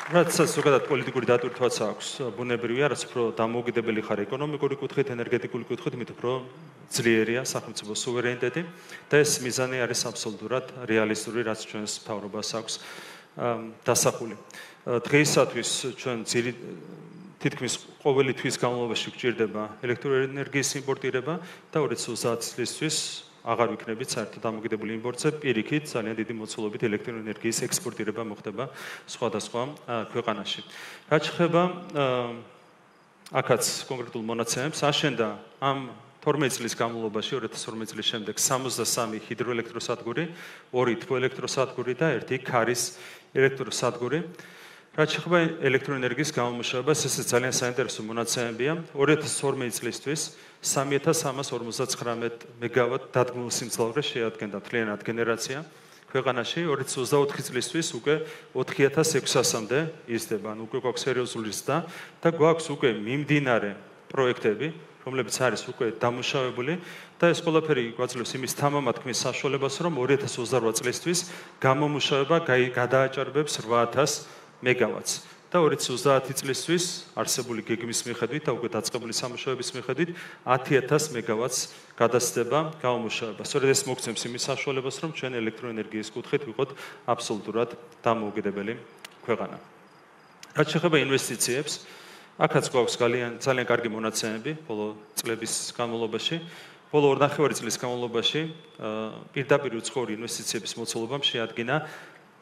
Speaker 1: რასაც ზოგადად პოლიტიკური დატვირთვაც აქვს, ბუნებრივია, რაც უფრო დამოუკიდებელი ხარ ეკონომიკური კუთხით, ენერგეტიკული კუთხით, მით უფრო ძლიერია სახელმწიფო სუვერენიტეტი და ეს მიზანი არის აბსოლუტურად რეალისტური, რაც ჩვენს მთავრობას აქვს დასახული. დღეისათვის ჩვენ თითქმის ყოველი თვის განმავლობაში გვჭირდება ელექტროენერგიის იმპორტირება და 2030 წლისთვის აღარ ვიქნებით საერთოდ დამოკიდებული იმპორტზე, პირიქით ძალიან დიდი მოცულობით ელექტროენერგიის ექსპორტირება მოხდება სხვადასხვა ქვეყანაში. რაც შეეხება აქაც კონკრეტულ მონაცემებს, აშენდა ამ 12 წლის განმავლობაში 2012 წლის შემდეგ 63 ჰიდროელექტროსადგური, 2 თბოელექტროსადგური და 1 ქარის ელექტროსადგური. რაც შეეხება ელექტროენერგიის გამომუშავებას, ეს ძალიან საინტერესო მონაცემებია. 2012 წლისთვის 3359 მეგავატ დადგმულ სიმძლავრე შეადგენდა მთლიანად გენერაცია ქვეყანაში. 2024 წლისთვის უკვე 4600-მდე იზრდება, ანუ უკვე გვაქვს სერიოზული ზრდა და გვაქვს უკვე მიმდინარე პროექტები, რომლებიც არის უკვე დამუშავებული და ეს ყველაფერი გვაძლევს იმის თამამათქმის საშუალებას, რომ 2028 წლისთვის გამომუშავება გადააჭარბებს 8000 მეგავატს. და და 2030 წლისთვის არსებული გეგმის მიხედვით და უკვე დაწყებული სამუშაოების მიხედვით 10,000 მეგავატს გადასდება გამომუშავება. სწორედ ეს მოგცემს იმის საშუალებას, რომ ჩვენ ელექტროენერგიის კუთხით ვიყოთ აბსოლუტურად დამოუკიდებელი ქვეყანა. რაც შეეხება ინვესტიციებს, აქაც გვაქვს ძალიან კარგი მონაცემები ბოლო წლების განმავლობაში. ბოლო 2.5 წლის განმავლობაში პირდაპირ უცხოური ინვესტიციების მოცულობამ შეადგინა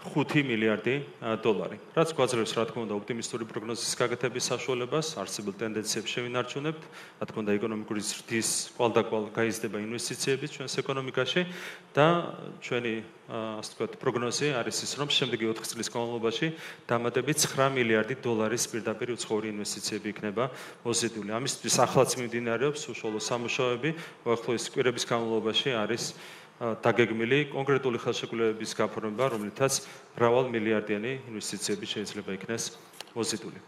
Speaker 1: 5 მილიარდი დოლარი. რაც გვაძლევს, რა თქმა უნდა, ოპტიმისტური პროგნოზის გაკეთების საშუალებას, არსებულ ტენდენციებს შევინარჩუნებთ, რა თქმა უნდა, ეკონომიკური ზრდის კვალდაკვალ გაიზრდება ინვესტიციები ჩვენს ეკონომიკაში და ჩვენი, ასე ვთქვათ, პროგნოზი არის ის, რომ შემდეგი 4 წლის განმავლობაში დამატებით 9 მილიარდი დოლარის პირდაპირ უცხოური ინვესტიციები იქნება მოზიდული. ამისთვის ახლაც მიმდინარეობს უშუალო სამუშაოები, უახლოესი კვირების განმავლობაში არის დაგეგმილი კონკრეტული ხელშეკრულებების გაფორმება, რომლითაც მრავალ მილიარდიანი ინვესტიციები შეიძლება იქნეს მოზიდული.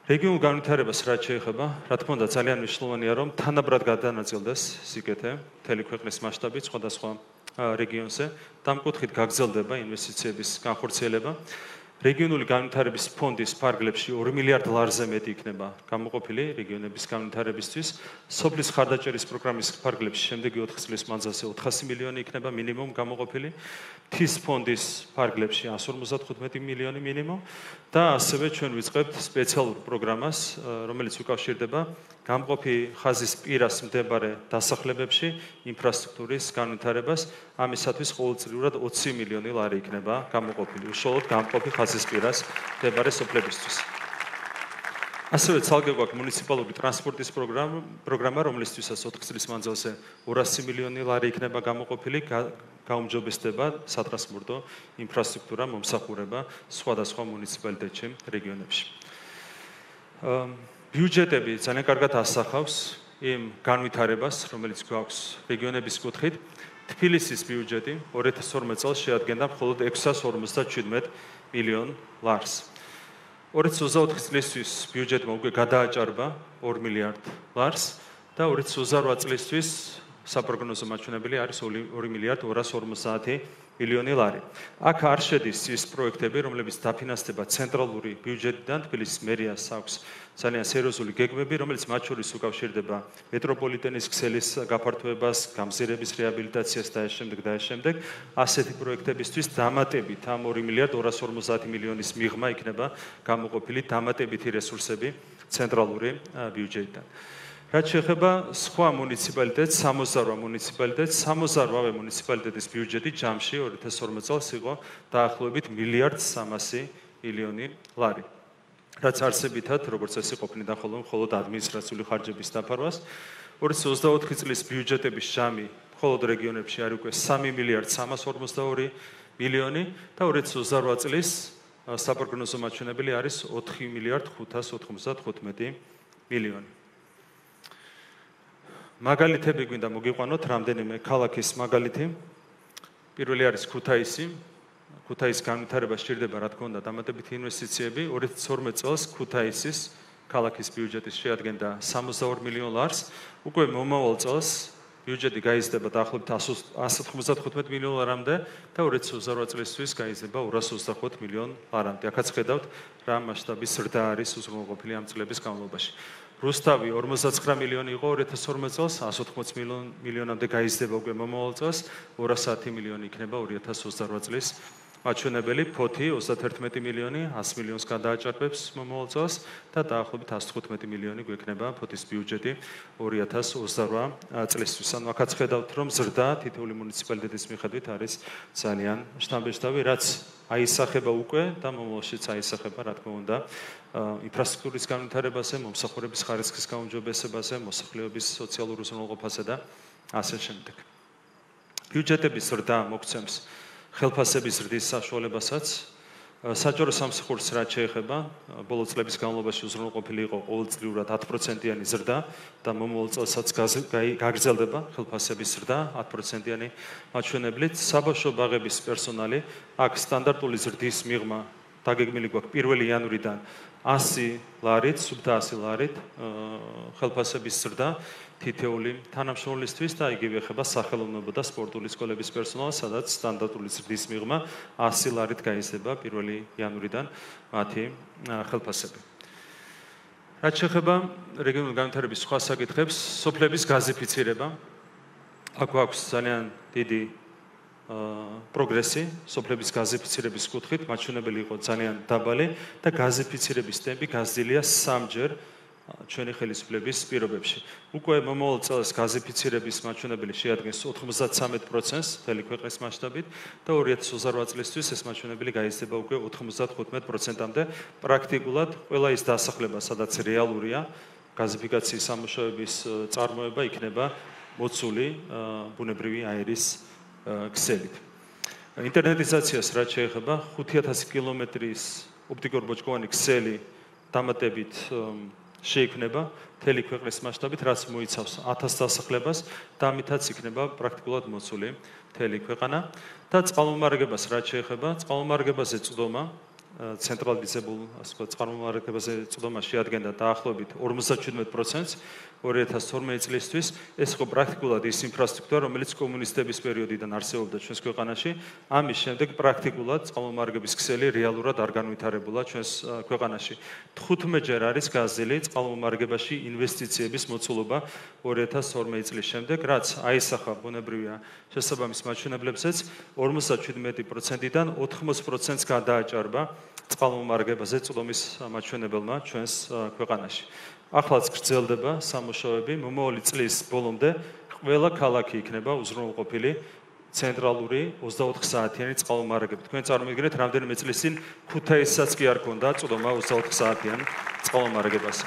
Speaker 1: რეგიონულ განვითარებას რაც შეეხება, რა თქმა უნდა, ძალიან მნიშვნელოვანია, რომ თანაბრად გადანაწილდეს სიკეთე მთელი ქვეყნის მასშტაბით სხვადასხვა რეგიონზე და ამ კუთხით გაგრძელდება ინვესტიციების განხორციელება. რეგიონული განვითარების ფონდის ფარგლებში 2 მილიარდ ლარზე მეტი იქნება გამოყოფილი რეგიონების განვითარებისთვის. სოფლის ხარდაჭერის პროგრამის ფარგლებში შემდეგი 4 წლის მანძილზე 400 მილიონი იქნება მინიმუმ გამოყოფილი. მთის ფონდის ფარგლებში 155 მილიონი მინიმუმ და ასევე ჩვენ ვიწყებთ სპეციალურ პროგრამას, რომელიც უკავშირდება გამყოფი ხაზის პირას მდებარე დასახლებებში ინფრასტრუქტურის განვითარებას. ამისათვის ყოველწლიურად 20 მილიონი ლარი იქნება გამოყოფილი უშუალოდ გამყოფი ხაზის პირას მდებარე სოფლებისთვის. ასევე ცალკე გვაქვს მუნიციპალური ტრანსპორტის პროგრამა, რომლისთვისაც 4 წლის მანძილზე 200 მილიონი ლარი იქნება გამოყოფილი, გაუმჯობესდება სატრანსპორტო ინფრასტრუქტურა, მომსახურება სხვადასხვა მუნიციპალიტეტში, რეგიონებში. ბიუჯეტები ძალიან კარგად ასახავს იმ განვითარებას, რომელიც გვაქვს რეგიონების კუთხით. თბილისის ბიუჯეტი 2012 წელს შეადგენდა მხოლოდ 657 მილიონ ლარს. 2024 წლისთვის ბიუჯეტმა უკვე გადააჭარბა 2 მილიარდ ლარს და 2028 წლისთვის საპროგნოზო მაჩვენებელი არის 2 მილიარდ 250 მილიონი ლარი. აქ არ შედის ის პროექტები, რომლებიც დაფინანსდება ცენტრალური ბიუჯეტიდან, თბილისის მერიას აქვს ძალიან სერიოზული გეგმები, რომელიც მათ შორის უკავშირდება მეტროპოლიტენის ქსელის გაფართოებას, გამზირების რეაბილიტაციას და ამ შემდეგ. ასეთი პროექტებისთვის დამატებით ამ 2 მილიარდ 250 მილიონის მიღმა იქნება გამოყოფილი დამატებითი რესურსები ცენტრალური ბიუჯეტიდან. რაც შეეხება სხვა მუნიციპალიტეტს, 68 მუნიციპალიტეტს, 68 მუნიციპალიტეტის ბიუჯეტი ჯამში 2012 წელს იყო დაახლოებით 1 მილიარდ 300 მილიონი ლარი. რაც არსებითად, როგორც ეს ყოფნიდა მხოლოდ ადმინისტრაციული ხარჯების დაფარვას, 2024 წლის ბიუჯეტების ჟამი მხოლოდ რეგიონებში არის უკვე 3 მილიარდ 342 მილიონი და 2028 წლის საპროგნოზო მაჩვენებელი არის 4 მილიარდ 595 მილიონი. მაგალითები გვინდა მოგიყვანოთ რამდენიმე ქალაქის მაგალითი. პირველი არის ქუთაისი. ქუთაისის განვითარება სჭირდება, რა თქმა უნდა, დამატებითი ინვესტიციები. 2012 წელს ქუთაისის ქალაქის ბიუჯეტი შეადგენდა 62 მილიონ ლარს. უკვე მომავალ წელს ბიუჯეტი გაიზრდება დაახლოებით 195 მილიონ ლარამდე და 2028 წლისთვის გაიზრდება 225 მილიონ ლარამდე. აქაც ხედავთ რა მასშტაბის ზრდა არის უზრუნველყოფილი ამ წლების განმავლობაში. რუსთავი 59 მილიონი იყო 2012 წელს, 180 მილიონამდე გაიზრდება უკვე მომავალ წელს, 210 მილიონი იქნება 2028 წლის მაჩვენებელი. ფოთი 31 მილიონი 100 მილიონს გადააჭარბებს მომავალ წელს და დაახლოებით 115 მილიონი გვექნება ფოთის ბიუჯეტი 2028 წლისთვის. ანუ აქაც ხედავთ, რომ ზრდა თითოეული მუნიციპალიტეტის მიხედვით არის ძალიან შთამბეჭდავი, რაც აისახება უკვე და მომავალშიც აისახება, რა თქმა უნდა, ინფრასტრუქტურის განვითარებაზე, მომსახურების ხარისხის გაუმჯობესებაზე, მოსახლეობის სოციალურ უზრუნველყოფაზე და ასე შემდეგ. ბიუჯეტების ზრდა მოგცემს ხელფასების ზრდის საშუალებასაც. საჯარო სამსახურს რაც შეეხება, ბოლო წლების განმავლობაში უზრუნველყოფილი იყო ყოველწლიურად 10%-იანი ზრდა და მომავალ წელსაც გაგრძელდება ხელფასების ზრდა 10%-იანი მაჩვენებლით. საბავშვო ბაღების პერსონალი აქ სტანდარტული ზრდის მიღმა დაგეგმილი გვაქვს 1 იანვრიდან 100 ლარით, სუფთა 100 ლარით ხელფასების ზრდა თითეული თანამშრომლისთვის და იგივე ეხება სახელოვნებო და სპორტული სკოლების პერსონალს, სადაც სტანდარტული ზრდის მიღმა 100 ლარით გაიზრდება 1 იანვრიდან მათი ხელფასები. რაც შეეხება რეგიონული განვითარების სხვა საკითხებს, სოფლების გაზიფიცირება. აქ გვაქვს ძალიან დიდი პროგრესი სოფლების გაზიფიცირების კუთხით, მაჩვენებელი იყო ძალიან დაბალი და გაზიფიცირების ტემპი გაზრდილია 3-ჯერ ჩვენი ხელისუფლების პირობებში. უკვე მომავალ წელს გაზიფიცირების მაჩვენებელი შეადგენს 93%-ს მთელი ქვეყნის მასშტაბით და 2028 წლისთვის ეს მაჩვენებელი გაიზრდება უკვე 95%-მდე. პრაქტიკულად ყველა ის დასახლება, სადაც რეალურია გაზიფიკაციის სამუშაოების წარმოება იქნება მოცული ბუნებრივი აერის ქსელით. ინტერნეტიზაციას რაც შეეხება 5000 კილომეტრის ოპტიკურ-ბოჭკოვანი ქსელი დამატებით შეიქმნება მთელი ქვეყნის მასშტაბით, რაც მოიცავს 1000 დასახლებას და ამითაც იქნება პრაქტიკულად მოცული მთელი ქვეყანა და წყალმომარაგებას რაც შეეხება, წყალმომარაგებაზე წვდომა ცენტრალიზებულ, ასე ვთქვათ, წყალმომარაგებაზე წვდომა შეადგენდა დაახლოებით 57%-ს 2012 წლისთვის. ეს იყო პრაქტიკულად ის ინფრასტრუქტურა, რომელიც კომუნისტების პერიოდიდან არსებობდა ჩვენს ქვეყანაში. ამის შემდეგ პრაქტიკულად წყალმომარაგების ქსელი რეალურად არ განვითარებულა ჩვენს ქვეყანაში. 15-ჯერ არის გაზრდილი წყალმომარაგებაში ინვესტიციების მოცულობა 2012 წლის შემდეგ, რაც აისახა ბუნებრივია შესაბამის მაჩვენებლებზეც 57%-დან 80%-ს გადააჭარბა წყალმომარაგებაზე წვდომის მაჩვენებელმა ჩვენს ქვეყანაში. ახლაც გრძელდება სამუშაოები, მომავალი წლის ბოლომდე ყველა ქალაქი იქნება უზრუნველყოფილი ცენტრალური 24 საათიანი წყალმომარაგებით. თქვენ წარმოიდგინეთ, რამდენიმე წლის წინ ქუთაისსაც კი არ ქონდა წვდომა 24 საათიან წყალმომარაგებაზე.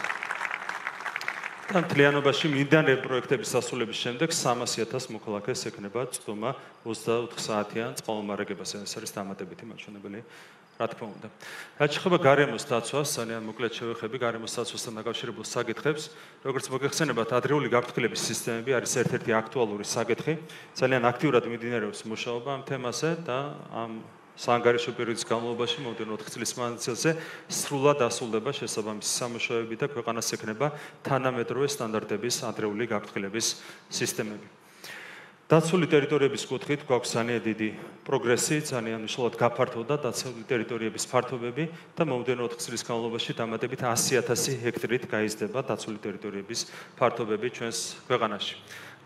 Speaker 1: და მთლიანობაში მიმდინარე პროექტების დასრულების შემდეგ 300,000 მოქალაქეს ექნება წვდომა 24 საათიან წყალმომარაგებაზე. ეს არის დამატებითი მაჩვენებელი. რა თქმა უნდა. რაც შეეხება გარემოს დაცვას, ძალიან მოკლედ შევეხები გარემოს დაცვასთან დაკავშირებულ საკითხებს. როგორც მოგეხსენებათ, ადრეული გაფრთხილების სისტემები არის ერთ-ერთი აქტუალური საკითხი. ძალიან აქტიურად მიმდინარეობს მუშაობა ამ თემაზე და ამ საანგარიშო პერიოდის განმავლობაში მომდევნო 4 წლის მანძილზე სრულად დასრულდება შესაბამისი სამუშაოები და ქვეყანას ექნება თანამედროვე სტანდარტების ადრეული გაფრთხილების სისტემები. დაცული ტერიტორიების კუთხით გვაქვს ძალიან დიდი პროგრესი, ძალიან მნიშვნელოვნად გაფართოვდა დაცული ტერიტორიების ფართობები და მომდევნო 4 წლის განმავლობაში დამატებით 100,000 ჰექტარით გაიზრდება დაცული ტერიტორიების ფართობები ჩვენს ქვეყანაში.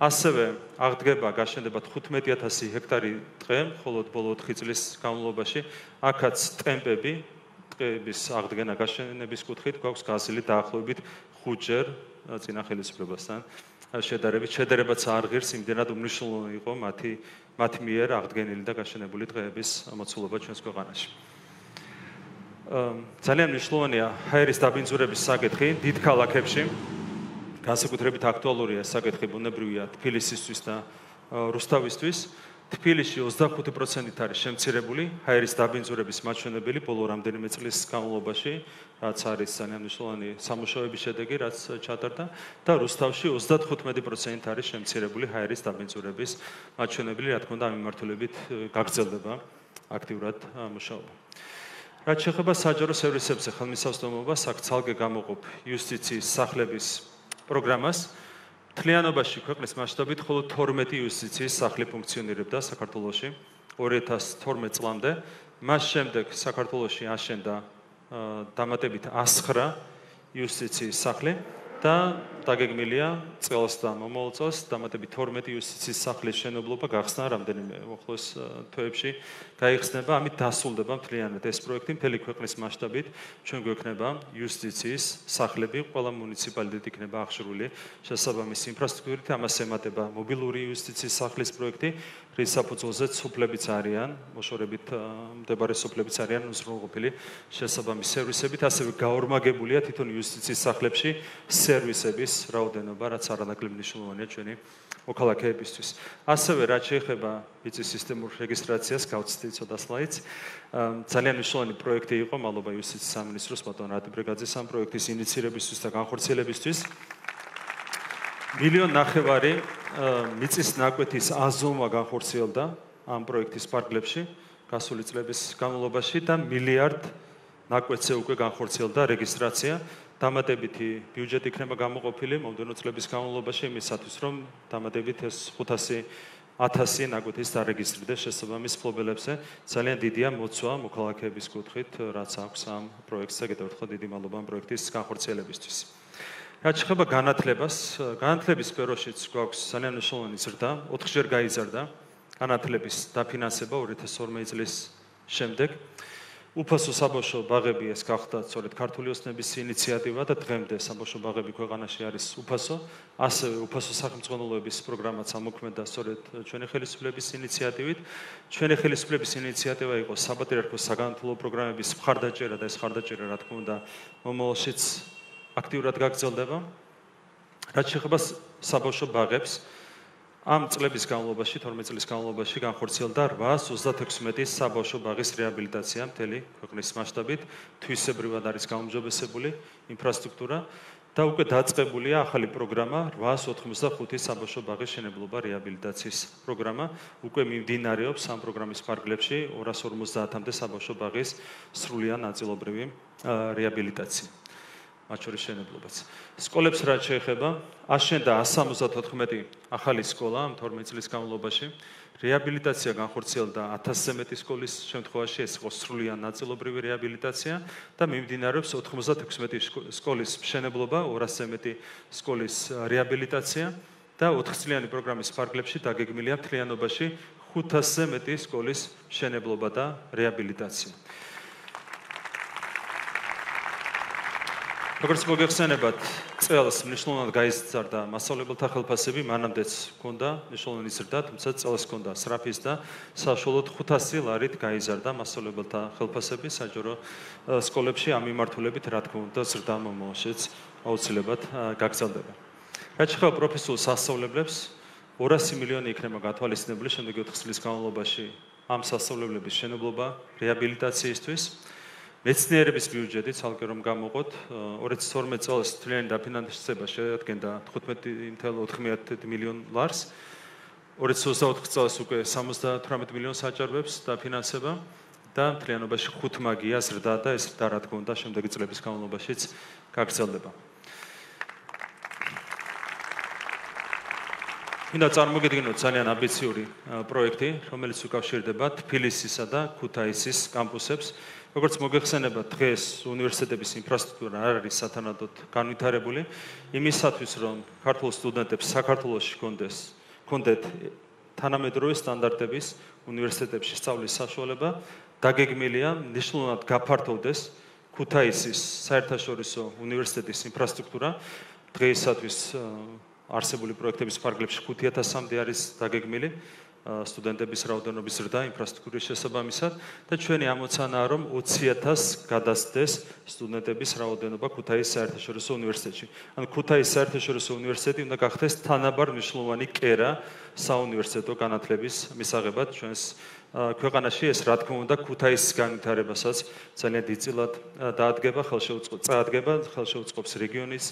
Speaker 1: ასევე აღდგება გაშენდება 15,000 ჰექტარი ტყე, მხოლოდ ბოლო 4 წლის განმავლობაში. აქაც ტემპები ტყეების აღდგენა გაშენების კუთხით გვაქვს გაზრდილი დაახლოებით 5-ჯერ წინა ხელისუფლებასთან შედარებით. შედარებაც არ ღირს, იმდენად უმნიშვნელოვანო იყო მათი მიერ აღდგენილი და გაშენებული ტყეების მოცულობა ჩვენს ქვეყანაში. ძალიან მნიშვნელოვანია ჰაერის დაბინძურების საკითხი დიდ ქალაქებში. განსაკუთრებით აქტუალურია საკითხი ბუნებრივია თბილისისთვის და რუსთავისთვის. თბილისში 25%-ით არის შემცირებული ჰაერის დაბინძურების მაჩვენებელი ბოლო რამდენიმე წლის განმავლობაში, რაც არის ძალიან მნიშვნელოვანი სამუშაოების შედეგი, რაც ჩატარდა და რუსთავში 35%-ით არის შემცირებული ჰაერის დაბინძურების მაჩვენებელი, რა თქმა უნდა, ამ მიმართულებით გაგრძელდება აქტიურად მუშაობა. რაც შეეხება საჯარო სერვისებზე ხელმისაწვდომობას, აქ ცალკე გამოყოფ იუსტიციის სახლების პროგრამას. მთლიანობაში ქვეყნის მასშტაბით მხოლოდ 12 იუსტიციის სახლი ფუნქციონირებდა საქართველოში 2012 წლამდე. მას შემდეგ საქართველოში აშენდა დამატებით 109 იუსტიციის სახლი და დაგეგმილია წელს და მომავალ წელს დამატებით 12 იუსტიციის სახლის შენობლობა გახსნა რამდენიმე მოხლოს თვეებში გაიხსნება. ამით დასრულდება მთლიანად ეს პროექტი მთელი ქვეყნის მასშტაბით. ჩვენ გვექნება იუსტიციის სახლები, ყველა მუნიციპალიტეტი იქნება აღჭურვილი შესაბამისი ინფრასტრუქტურით. ამას ემატება მობილური იუსტიციის სახლის პროექტი, რის საფუძველზეც სოფლებიც არიან, მოშორებით მდებარე სოფლებიც არიან უზრუნველყოფილი შესაბამისი სერვისებით. ასევე გაორმაგებულია თვითონ იუსტიციის სახლებში სერვისების რაოდენობა, რაც არანაკლებ მნიშვნელოვანია ჩვენი მოქალაქეებისთვის. ასევე რაც შეეხება ვიცი სისტემურ რეგისტრაციას, გავცდით ცოტა სლაიდს. ძალიან მნიშვნელოვანი პროექტი იყო, მადლობა იუსტიციის სამინისტროს ბატონ რატი ბრეგაძეს ამ პროექტის ინიცირებისთვის და განხორციელებისთვის. 1,5 მილიონი მიწის ნაკვეთის აზომა განხორციელდა ამ პროექტის ფარგლებში გასული წლების განმავლობაში და 1 მილიარდ ნაკვეთზე უკვე განხორციელდა რეგისტრაცია. დამატებითი ბიუჯეტი იქნება გამოყოფილი მომდევნო წლების განმავლობაში იმისათვის, რომ დამატებით ეს 500,000 ნაკვეთის დარეგისტრდეს შესაბამის მფლობელებზე. ძალიან დიდია მოცვა მოქალაქეების კუთხით, რაც აქვს ამ პროექტზე. კიდევ ერთხელ დიდი მადლობა ამ პროექტის განხორციელებისთვის. რაც შეეხება განათლებას, განათლების სფეროშიც გვაქვს ძალიან მნიშვნელოვანი ზრდა, 4-ჯერ გაიზარდა განათლების დაფინანსება 2012 წლის შემდეგ. უფასო საბავშვო ბაღები ეს გახდა სწორედ ქართული ოცნების ინიციატივა და დღემდე საბავშვო ბაღები ქვეყანაში არის უფასო. ასევე უფასო სახელმძღვანელოების პროგრამაც ამოქმედა სწორედ ჩვენი ხელისუფლების ინიციატივით. ჩვენი ხელისუფლების ინიციატივა იყო საპატრიარქოს საგანათლებლო პროგრამების მხარდაჭერა და ეს მხარდაჭერა რა თქმა უნდა მომავალშიც აქტიურად გაგრძელდება. რაც შეეხება საბავშვო ბაღებს, ამ წლების განმავლობაში, 12 წლის განმავლობაში განხორციელდა 836 საბავშვო ბაღის რეაბილიტაცია მთელი ქვეყნის მასშტაბით. თვისებრივად არის გაუმჯობესებული ინფრასტრუქტურა და უკვე დაწყებულია ახალი პროგრამა 885 საბავშვო ბაღის შენებლობა რეაბილიტაციის პროგრამა. უკვე მიმდინარეობს ამ პროგრამის ფარგლებში 250-მდე საბავშვო ბაღის სრულიან ნაწილობრივი რეაბილიტაცია. მათ შორის შენებლობაც. სკოლებს რაც შეეხება, აშენდა 174 ახალი სკოლა ამ 12 წლის განმავლობაში. რეაბილიტაცია განხორციელდა 1000-ზე მეტი სკოლის შემთხვევაში, ეს იყო სრულიან ნაწილობრივი რეაბილიტაცია და მიმდინარეობს 96 სკოლის მშენებლობა, 200-ზე მეტი სკოლის რეაბილიტაცია და 4-წლიანი პროგრამის ფარგლებში დაგეგმილია მთლიანობაში 500-ზე მეტი სკოლის მშენებლობა და რეაბილიტაცია. როგორც მოგეხსენებათ, წელს მნიშვნელოვნად გაიზარდა მასწავლებელთა ხელფასები, მანამდეც ჰქონდა მნიშვნელოვანი ზრდა, თუმცა წელს ჰქონდა სწრაფის და საშუალოდ 500 ლარით გაიზარდა მასწავლებელთა ხელფასები საჯარო სკოლებში. ამ მიმართულებით, რა თქმა უნდა, ზრდა მომავალშიც აუცილებლად გაგრძელდება. რაც შეეხება პროფესიულ სასწავლებლებს, 200 მილიონი იქნება გათვალისწინებული შემდეგი 4 წლის განმავლობაში ამ სასწავლებლების შენებლობა, რეაბილიტაციისთვის. მეცნიერების ბიუჯეტი ცალკე რომ გამოვყოთ, 2012 წელს თვლიანი დაფინანსება შეადგენდა 15.4 მილიონ ლარს. 2024 წელს უკვე 78 მილიონ საჭარბებს დაფინანსება და მთლიანობაში 5 მაგია ზრდა და ეს რა თქმა უნდა შემდეგი წლების განმავლობაშიც გაგრძელდება. მინდა წარმოგიდგინოთ ძალიან ამბიციური პროექტი, რომელიც უკავშირდება თბილისისა და ქუთაისის კამპუსებს. როგორც მოგეხსენებათ, დღეს უნივერსიტეტების ინფრასტრუქტურა არ არის სათანადოდ განვითარებული, იმისათვის რომ ქართულ სტუდენტებს საქართველოში ჰქონდეთ თანამედროვე სტანდარტების უნივერსიტეტებში სწავლის საშუალება, დაგეგმილია მნიშვნელოვნად გაფართოვდეს ქუთაისის საერთაშორისო უნივერსიტეტის ინფრასტრუქტურა. დღეისათვის არსებული პროექტების ფარგლებში 5000-მდე არის დაგეგმილი სტუდენტების რაოდენობის ზრდა ინფრასტრუქტურის შესაბამისად და ჩვენი ამოცანაა რომ 20,000 გადასცდეს სტუდენტების რაოდენობა ქუთაისის საერთაშორისო უნივერსიტეტში. ანუ ქუთაისის საერთაშორისო უნივერსიტეტი უნდა გახდეს თანაბარ მნიშვნელოვანი კერა საუნივერსიტეტო განათლების მისაღებად ჩვენს ქვეყანაში. ეს რა თქმა უნდა ქუთაისის განვითარებასაც ძალიან დიდწილად წაადგება, ხელშეუწყობს რეგიონის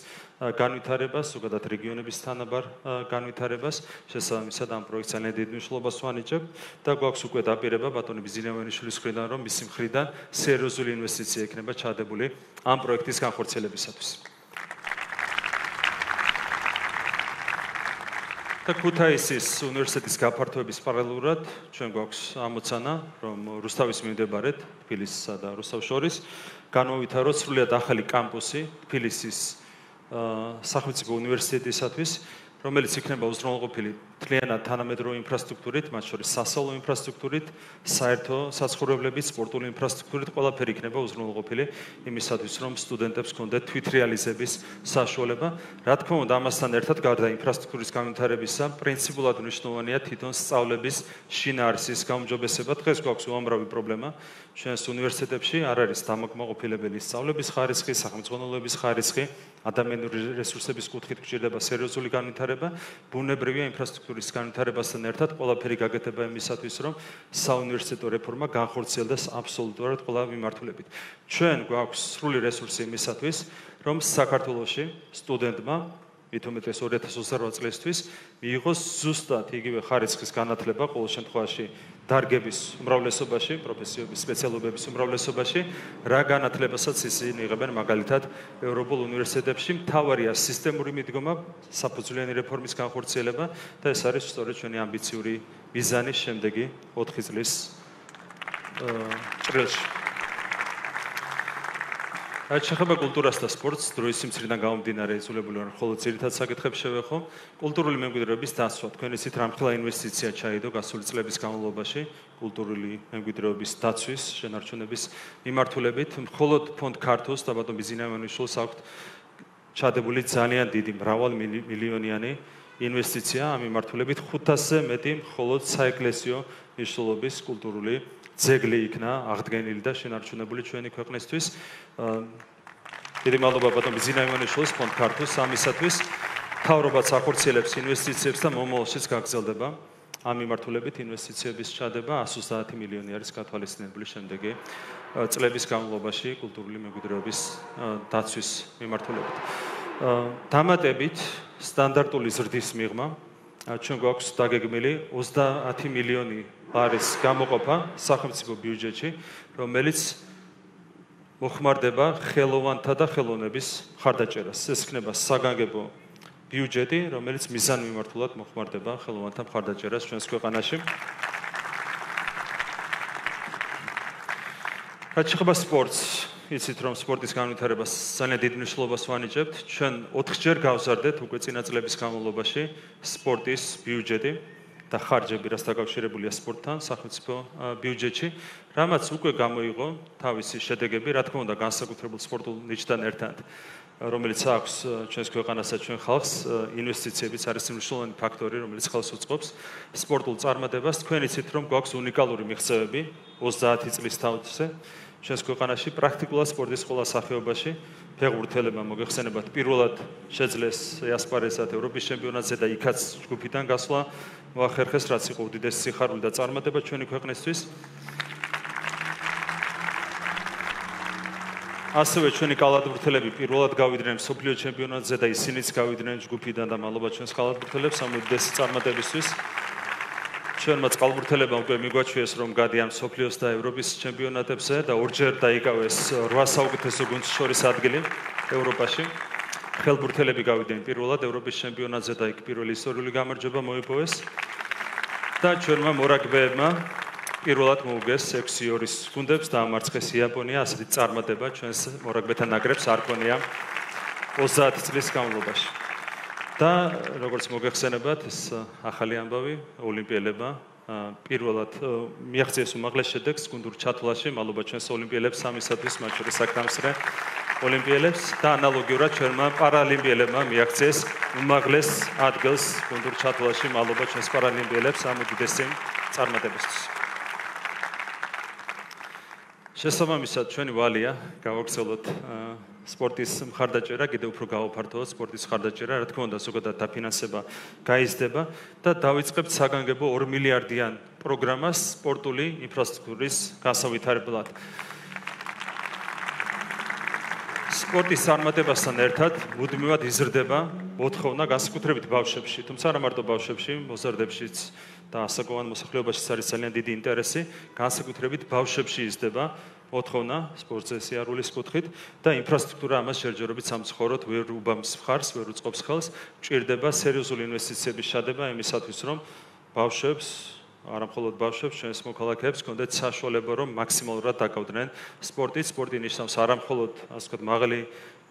Speaker 1: განვითარებას, ზოგადად რეგიონების თანაბარ განვითარებას. შესაბამისად ამ პროექტს ძალიან დიდ მნიშვნელობას ვანიჭებ და გვაქვს უკვე დაპირება ბატონი ბიზნიავენიშვილის მხრიდან, რომ მისი მხრიდან სერიოზული ინვესტიცია იქნება ჩადებული ამ პროექტის განხორციელებისათვის. და ქუთაისის უნივერსიტეტის გაფართოების პარალელურად ჩვენ გვაქვს ამოცანა, რომ რუსთავის მიმდებარედ თბილისსა და რუსთავს შორის განმოვითაროთ სრულიად ახალი კამპუსი თბილისის სახელმწიფო უნივერსიტეტისათვის, რომელიც იქნება უზრუნველყოფილი მთლიანად თანამედროვე ინფრასტრუქტურით, მათ შორის სასწავლო ინფრასტრუქტურით, საერთო საცხოვრებლებით, სპორტული ინფრასტრუქტურით, ყველაფერი იქნება უზრუნველყოფილი იმისათვის, რომ სტუდენტებს ჰქონდეთ თვითრეალიზების საშუალება. რა თქმა უნდა, ამასთან ერთად გარდა ინფრასტრუქტურის განვითარებისა, პრინციპულად მნიშვნელოვანია თვითონ სწავლების შინაარსის გაუმჯობესება. დღეს გვაქვს უამრავი პრობლემა. ჩვენს უნივერსიტეტებში არ არის დამაკმაყოფილებელი სწავლების ხარისხი, სახელმძღვანელოების ხარისხი, ადამიანური რესურსების კუთხით გვჭირდება სერიოზული განვითარება, ბუნებრივია ინფრასტრუქტურის განვითარებასთან ერთად ყველაფერი გაკეთება იმისათვის, რომ საუნივერსიტეტო რეფორმა განხორციელდეს აბსოლუტურად ყველა მიმართულებით. ჩვენ გვაქვს სრული რესურსი იმისათვის, რომ საქართველოში სტუდენტმა მით უმეტეს 2028 წლისთვის მიიღოს ზუსტად იგივე ხარისხის განათლება, ყოველ შემთხვევაში დარგების უმრავლესობაში, პროფესიების სპეციალობების უმრავლესობაში, რა განათლებასაც ისინი იღებენ მაგალითად ევროპულ უნივერსიტეტებში, მთავარია სისტემური მიდგომა, საფუძვლიანი რეფორმის განხორციელება და ეს არის სწორედ ჩვენი ამბიციური მიზანი შემდეგი 4 წლის ჭრილში. რაც შეეხება კულტურას და სპორტს, დროის სიმცირიდან გამომდინარე იძულებული ვარ მხოლოდ ძირითად საკითხებს შევეხო. კულტურული მემკვიდრეობის დაცვა, თქვენ იცით, რამხელა ინვესტიცია ჩაიდო გასული წლების განმავლობაში კულტურული მემკვიდრეობის დაცვის შენარჩუნების მიმართულებით. მხოლოდ ფონდ ქართულს და ბატონ ბიზინაევანიშვილს აქვთ ჩადებული ძალიან დიდი მრავალმილიონიანი ინვესტიცია ამ მიმართულებით 500-ზე მეტი მხოლოდ საეკლესიო მნიშვნელობის კულტურული ძეგლი იქნა აღდგენილი და შენარჩუნებული ჩვენი ქვეყნისთვის. დიდი მადლობა ბატონ ბიზინაევანიშვილს ფონდ ქართულს ამისათვის. მთავრობაც ახორციელებს ინვესტიციებს და მომავალშიც გაგრძელდება ამ მიმართულებით ინვესტიციების ჩადება 130 მილიონი არის გათვალისწინებული შემდეგი წლების განმავლობაში კულტურული მემკვიდრეობის დაცვის მიმართულებით. დამატებით სტანდარტული ზრდის მიღმა ჩვენ გვაქვს დაგეგმილი 30 მილიონი არის გამოყოფა სახელმწიფო ბიუჯეტში, რომელიც მოხმარდება ხელოვანთა და ხელოვნების მხარდაჭერას. ეს იქნება საგანგებო ბიუჯეტი, რომელიც მიზანმიმართულად მოხმარდება ხელოვანთა მხარდაჭერას ჩვენს ქვეყანაში. რაც შეეხება სპორტს, იცით რომ სპორტის განვითარებას ძალიან დიდ მნიშვნელობას ვანიჭებთ. ჩვენ 4-ჯერ გავზარდეთ უკვე წინა წლების განმავლობაში სპორტის ბიუჯეტი და ხარჯები, რაც დაკავშირებულია სპორტთან სახელმწიფო ბიუჯეტში, რამაც უკვე გამოიღო თავისი შედეგები, რა თქმა უნდა, განსაკუთრებულ სპორტულ ნიჭთან ერთად, რომელიც აქვს ჩვენს ქვეყანასა ჩვენ ხალხს, ინვესტიციებიც არის მნიშვნელოვანი ფაქტორი, რომელიც ხელს უწყობს სპორტულ წარმატებას. თქვენ იცით, რომ გვაქვს უნიკალური მიღწევები 30 წლის თავზე ჩვენს ქვეყანაში პრაქტიკულად სპორტის ყველა სახეობაში ფეხბურთელებმა მოგეხსენებათ პირველად შეძლეს იასპარეზად ევროპის ჩემპიონატზე და იქაც ჯგუფიდან გასვლა მოახერხეს, რაც იყო უდიდესი სიხარული და წარმატება ჩვენი ქვეყნისთვის. ასევე ჩვენი კალათბურთელები პირველად გავიდნენ მსოფლიო ჩემპიონატზე და ისინიც გავიდნენ ჯგუფიდან და მადლობა ჩვენს კალათბურთელებს ამ უდიდესი წარმატებისთვის. ჩვენმა წყალბურთელებმა უკვე მიგვაჩვიეს, რომ გადიან მსოფლიოს და ევროპის ჩემპიონატებზე და ორჯერ დაიკავეს 8 საუკეთესო გუნდს შორის ადგილი ევროპაში. ხელბურთელები გავიდნენ პირველად ევროპის ჩემპიონატზე და იქ პირველი ისტორიული გამარჯვება მოიპოვეს. და ჩვენმა მორაგბეებმა პირველად მოუგეს 6-2-ის გუნდებს და ამარცხეს იაპონია, ასეთი წარმატება ჩვენს მორაგბეთა ნაკრებს არ ქონია 30 წლის განმავლობაში. და როგორც მოგეხსენებათ, ეს ახალი ამბავი ოლიმპიელებმა პირველად მიაღწიეს უმაღლეს შედეგს გუნდურ ჩათვლაში, მადლობა ჩვენს ოლიმპიელებს ამისათვის, მათ შორის საკრამსრე ოლიმპიელებს და ანალოგიურად ჩვენმა პარალიმპიელებმა მიაღწიეს უმაღლეს ადგილს გუნდურ ჩათვლაში, მადლობა ჩვენს პარალიმპიელებს ამ უდიდესი წარმატებისთვის. შესაბამისად, ჩვენი ვალია გავაგრძელოთ სპორტის მხარდაჭერა, კიდევ უფრო გავაფართოვოთ სპორტის მხარდაჭერა, რა თქმა უნდა, ზოგადად დაფინანსება გაიზრდება და დავიწყებთ საგანგებო 2 მილიარდიან პროგრამას სპორტული ინფრასტრუქტურის გასავითარებლად. სპორტის წარმატებასთან ერთად მუდმივად იზრდება მოთხოვნა განსაკუთრებით ბავშვებში, თუმცა არა მარტო ბავშვებში, მოზარდებშიც და ასაკოვან მოსახლეობაშიც არის ძალიან დიდი ინტერესი, განსაკუთრებით ბავშვებში იზრდება მოთხოვნა სპორტზე სიარულის კუთხით და ინფრასტრუქტურა ამას შერჯერობით სამწუხაროდ ვერ უბამს მხარს, ვერ უწყობს ხელს, გჭირდება სერიოზული ინვესტიციების ჩადება იმისათვის, რომ ბავშვებს, არა მხოლოდ ბავშვებს, ჩვენს მოქალაქეებს ჰქონდეთ საშუალება, რომ მაქსიმალურად დაკავდნენ სპორტით. სპორტი ნიშნავს არა მხოლოდ, ასე ვთქვათ, მაღალი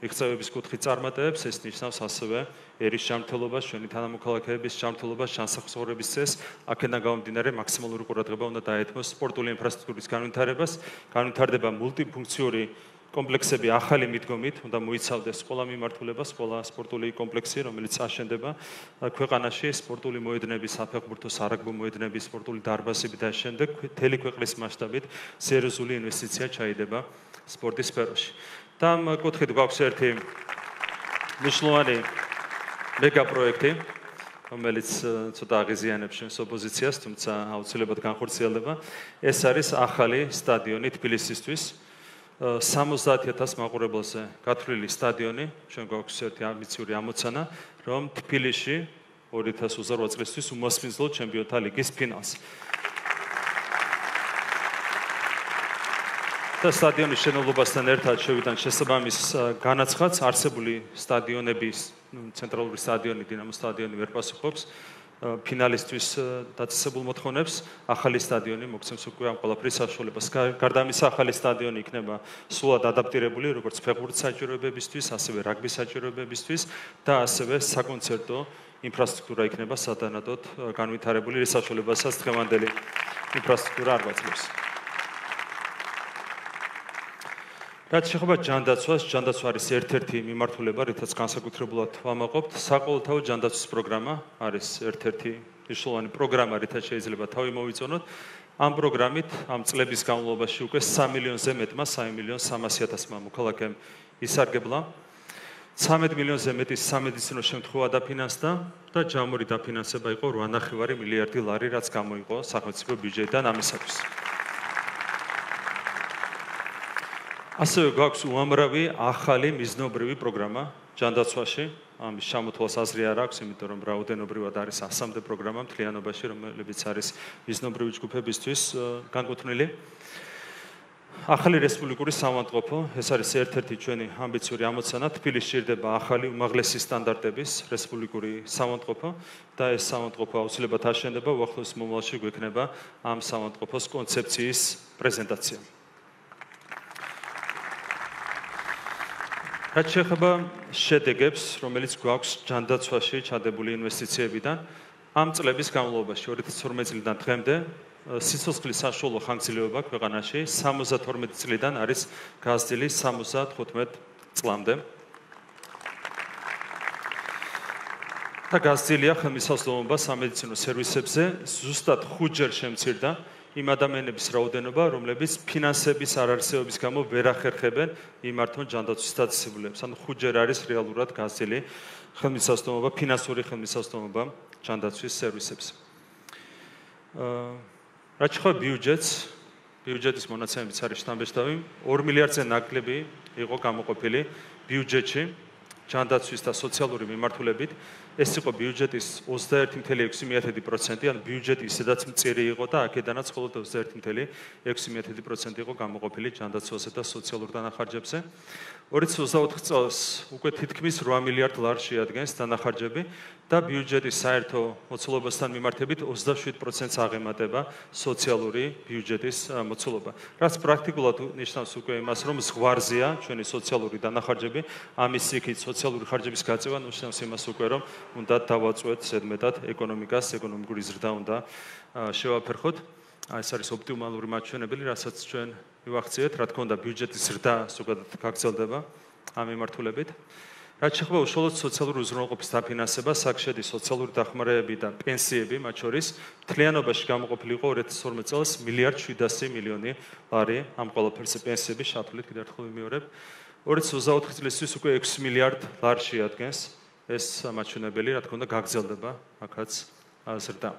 Speaker 1: მიღწევების კუთხით წარმატებებს, ეს ნიშნავს ასევე ერის ჯანმრთელობას, ჩვენი თანამოქალაქეების ჯანმრთელობას, ჩანსახსოვრების წესს, აქედან გამომდინარე მაქსიმალური ყურადღება უნდა დაეთმოს სპორტული ინფრასტრუქტურის განვითარებას. განვითარდება მულტიფუნქციური კომპლექსები ახალი მიდგომით, უნდა მოიცავდეს ყველა მიმართულებას, ყველა სპორტული კომპლექსი, რომელიც აშენდება ქვეყანაში, სპორტული მოედნების, საფეხბურთო სარაგბო მოედნების, სპორტული დარბაზები და შემდეგ მთელი ქვეყნის მასშტაბით სერიოზული ინვესტიცია ჩაიდება სპორტის სფეროში. და ამ კუთხით გვაქვს ერთი მნიშვნელოვანი მეგაპროექტი, რომელიც ცოტა აღიზიანებს ჩვენს ოპოზიციას, თუმცა აუცილებლად განხორციელდება. ეს არის ახალი სტადიონი თბილისისთვის. 70,000 მაყურებელზე გათვლილი სტადიონი, ჩვენ გვაქვს ერთი ამბიციური ამოცანა, რომ თბილისში 2028 წლისთვის უმასპინძლოთ ჩემპიონთა ლიგის ფინალს. და სტადიონის შენობასთან ერთად შევიდან შესაბამის განაცხადს არსებული სტადიონების, ცენტრალური სტადიონი, დინამოს სტადიონი ვერ პასუხობს ფინალისტვის დაწესებულ მოთხოვნებს, ახალი სტადიონი მოგცემს უკვე ამ ყველაფრის საშუალებას. გარდა ამისა, ახალი სტადიონი იქნება სრულად ადაპტირებული როგორც ფეხბურთის საჭიროებებისთვის, ასევე რაგბის საჭიროებებისთვის და ასევე საკონცერტო ინფრასტრუქტურა იქნება სათანადოდ განვითარებული, რის საშუალებასაც დღევანდელი ინფრასტრუქტურა არ გვაძლევს. რაც შეეხება ჯანდაცვას, ჯანდაცვა არის ერთ-ერთი მიმართულება, რითაც განსაკუთრებულად ვამაყობთ. საყოველთაო ჯანდაცვის პროგრამა არის ერთ-ერთი მნიშვნელოვანი პროგრამა, რითაც შეიძლება თავი მოვიწონოთ. ამ პროგრამით ამ წლების განმავლობაში უკვე 3 მილიონზე მეტმა, 3.300.000-მა მოქალაქემ ისარგებლა. 13 მილიონზე მეტი სამედიცინო შემთხვევა დაფინანსდა და ჯამური დაფინანსება იყო 8.5 მილიარდი ლარი, რაც გამოიყო სახელმწიფო ბიუჯეტიდან ამისათვის. ასევე გვაქვს უამრავი ახალი მიზნობრივი პროგრამა ჯანდაცვაში. ამის ჩამოთვალს აზრი არ აქვს, იმიტომ რომ რაოდენობრივად არის 100-მდე პროგრამა მთლიანობაში, რომელიც არის მიზნობრივი ჯგუფებისთვის განკუთვნილი. ახალი რესპუბლიკური სამავთყოფო, ეს არის ერთ-ერთი ჩვენი ამბიციური ამოცანა. თბილისში სჭირდება ახალი უმაღლესი სტანდარტების რესპუბლიკური სამავთყოფო და ეს სამავთყოფო აუცილებლად აშენდება, უახლოეს მომავალში გვექნება ამ სამავთყოფოს კონცეფციის პრეზენტაცია. რაც შეეხება შედეგებს, რომელიც გვაქვს ჯანდაცვაში ჩადებული ინვესტიციებიდან, ამ წლების განმავლობაში 2012 წლიდან დღემდე სიცოცხლის საშუალო ხანგრძლივობა ქვეყანაში 72 წლიდან არის გაზრდილი 75 წლამდე. და გაზრდილია ხელმისაწვდომობა სამედიცინო სერვისებზე, ზუსტად 5-ჯერ შემცირდა იმ ადამიანების რაოდენობა, რომლებიც ფინანსების არარსებობის გამო ვერ ახერხებენ იმართონ ჯანდაცვის დაწესებულებას. ანუ 5-ჯერ არის რეალურად გაზრდილი ხელმისაწვდომობა, ფინანსური ხელმისაწვდომობა ჯანდაცვის სერვისებს. რაც შეეხება ბიუჯეტს, ბიუჯეტის მონაცემებიც არის შთამბეჭდავი, 2 მილიარდზე ნაკლები იყო გამოყოფილი ბიუჯეტში ჯანდაცვის და სოციალური მიმართულებით. ეს იყო ბიუჯეტის 21.6%, ან ბიუჯეტი ისედაც მწირი იყო და აქედანაც მხოლოდ 21.6% იყო გამოყოფილი ჯანდაცვასა და სოციალურ დანახარჯებზე. 2024 წელს უკვე თითქმის 8 მილიარდ ლარს შეადგენს დანახარჯები და ბიუჯეტის საერთო მოცულობასთან მიმართებით 27%-ს აღემატება სოციალური ბიუჯეტის მოცულობა. რაც პრაქტიკულად ნიშნავს უკვე იმას, რომ ზღვარზეა ჩვენი სოციალური დანახარჯები, ამის იქით სოციალური ხარჯების გაწევა ნიშნავს იმას უკვე, რომ უნდა დავაწვეთ ზედმეტად ეკონომიკას, ეკონომიკური ზრდა უნდა შევაფერხოთ. ეს არის ოპტიმალური მაჩვენებელი, რასაც ჩვენ მივახციეთ, რა თქმა უნდა, ბიუჯეტის ზრდა ზოგადად გაგრძელდება ამ მიმართულებით. რაც შეეხება უშუალოდ სოციალური უზრუნველყოფის დაფინანსებას, აქ შედის სოციალური დახმარებები და პენსიები, მათ შორის მთლიანობაში გამოყოფილი იყო 2012 წელს 1.7 ლარი ამ ყველაფერზე პენსიები შაფლით კიდევ ერთხელ ვიმეორებ. 2024 წლისთვის უკვე 6 მილიარდ ლარს შეადგენს ეს მაჩვენებელი, რა თქმა უნდა, გაგრძელდება აქაც ზრდა.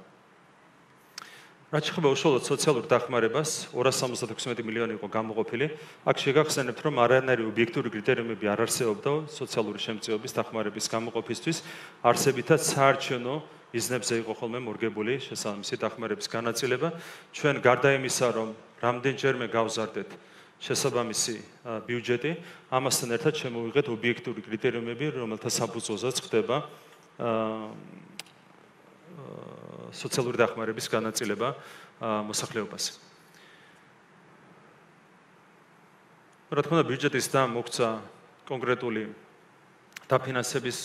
Speaker 1: რაც შეეხება უშუალოდ სოციალურ დახმარებას, 276 მილიონი იყო გამოყოფილი. აქ შეგახსენებთ, რომ არანაირი ობიექტური კრიტერიუმები არ არსებობდა სოციალური შემწეობის დახმარების გამოყოფისთვის, არსებითად საარჩევნო მიზნებზე იყო ხოლმე მორგებული შესაბამისი დახმარების განაწილება. ჩვენ გარდა იმისა, რომ რამდენჯერმე გავზარდეთ შესაბამისი ბიუჯეტი, ამასთან ერთად შემოვიღეთ ობიექტური კრიტერიუმები, რომელთა საფუძველზეც ხდება სოციალური დახმარების განაწილება მოსახლეობაზე. რა თქმა უნდა, ბიუჯეტის და მოქცა კონკრეტული დაფინანსების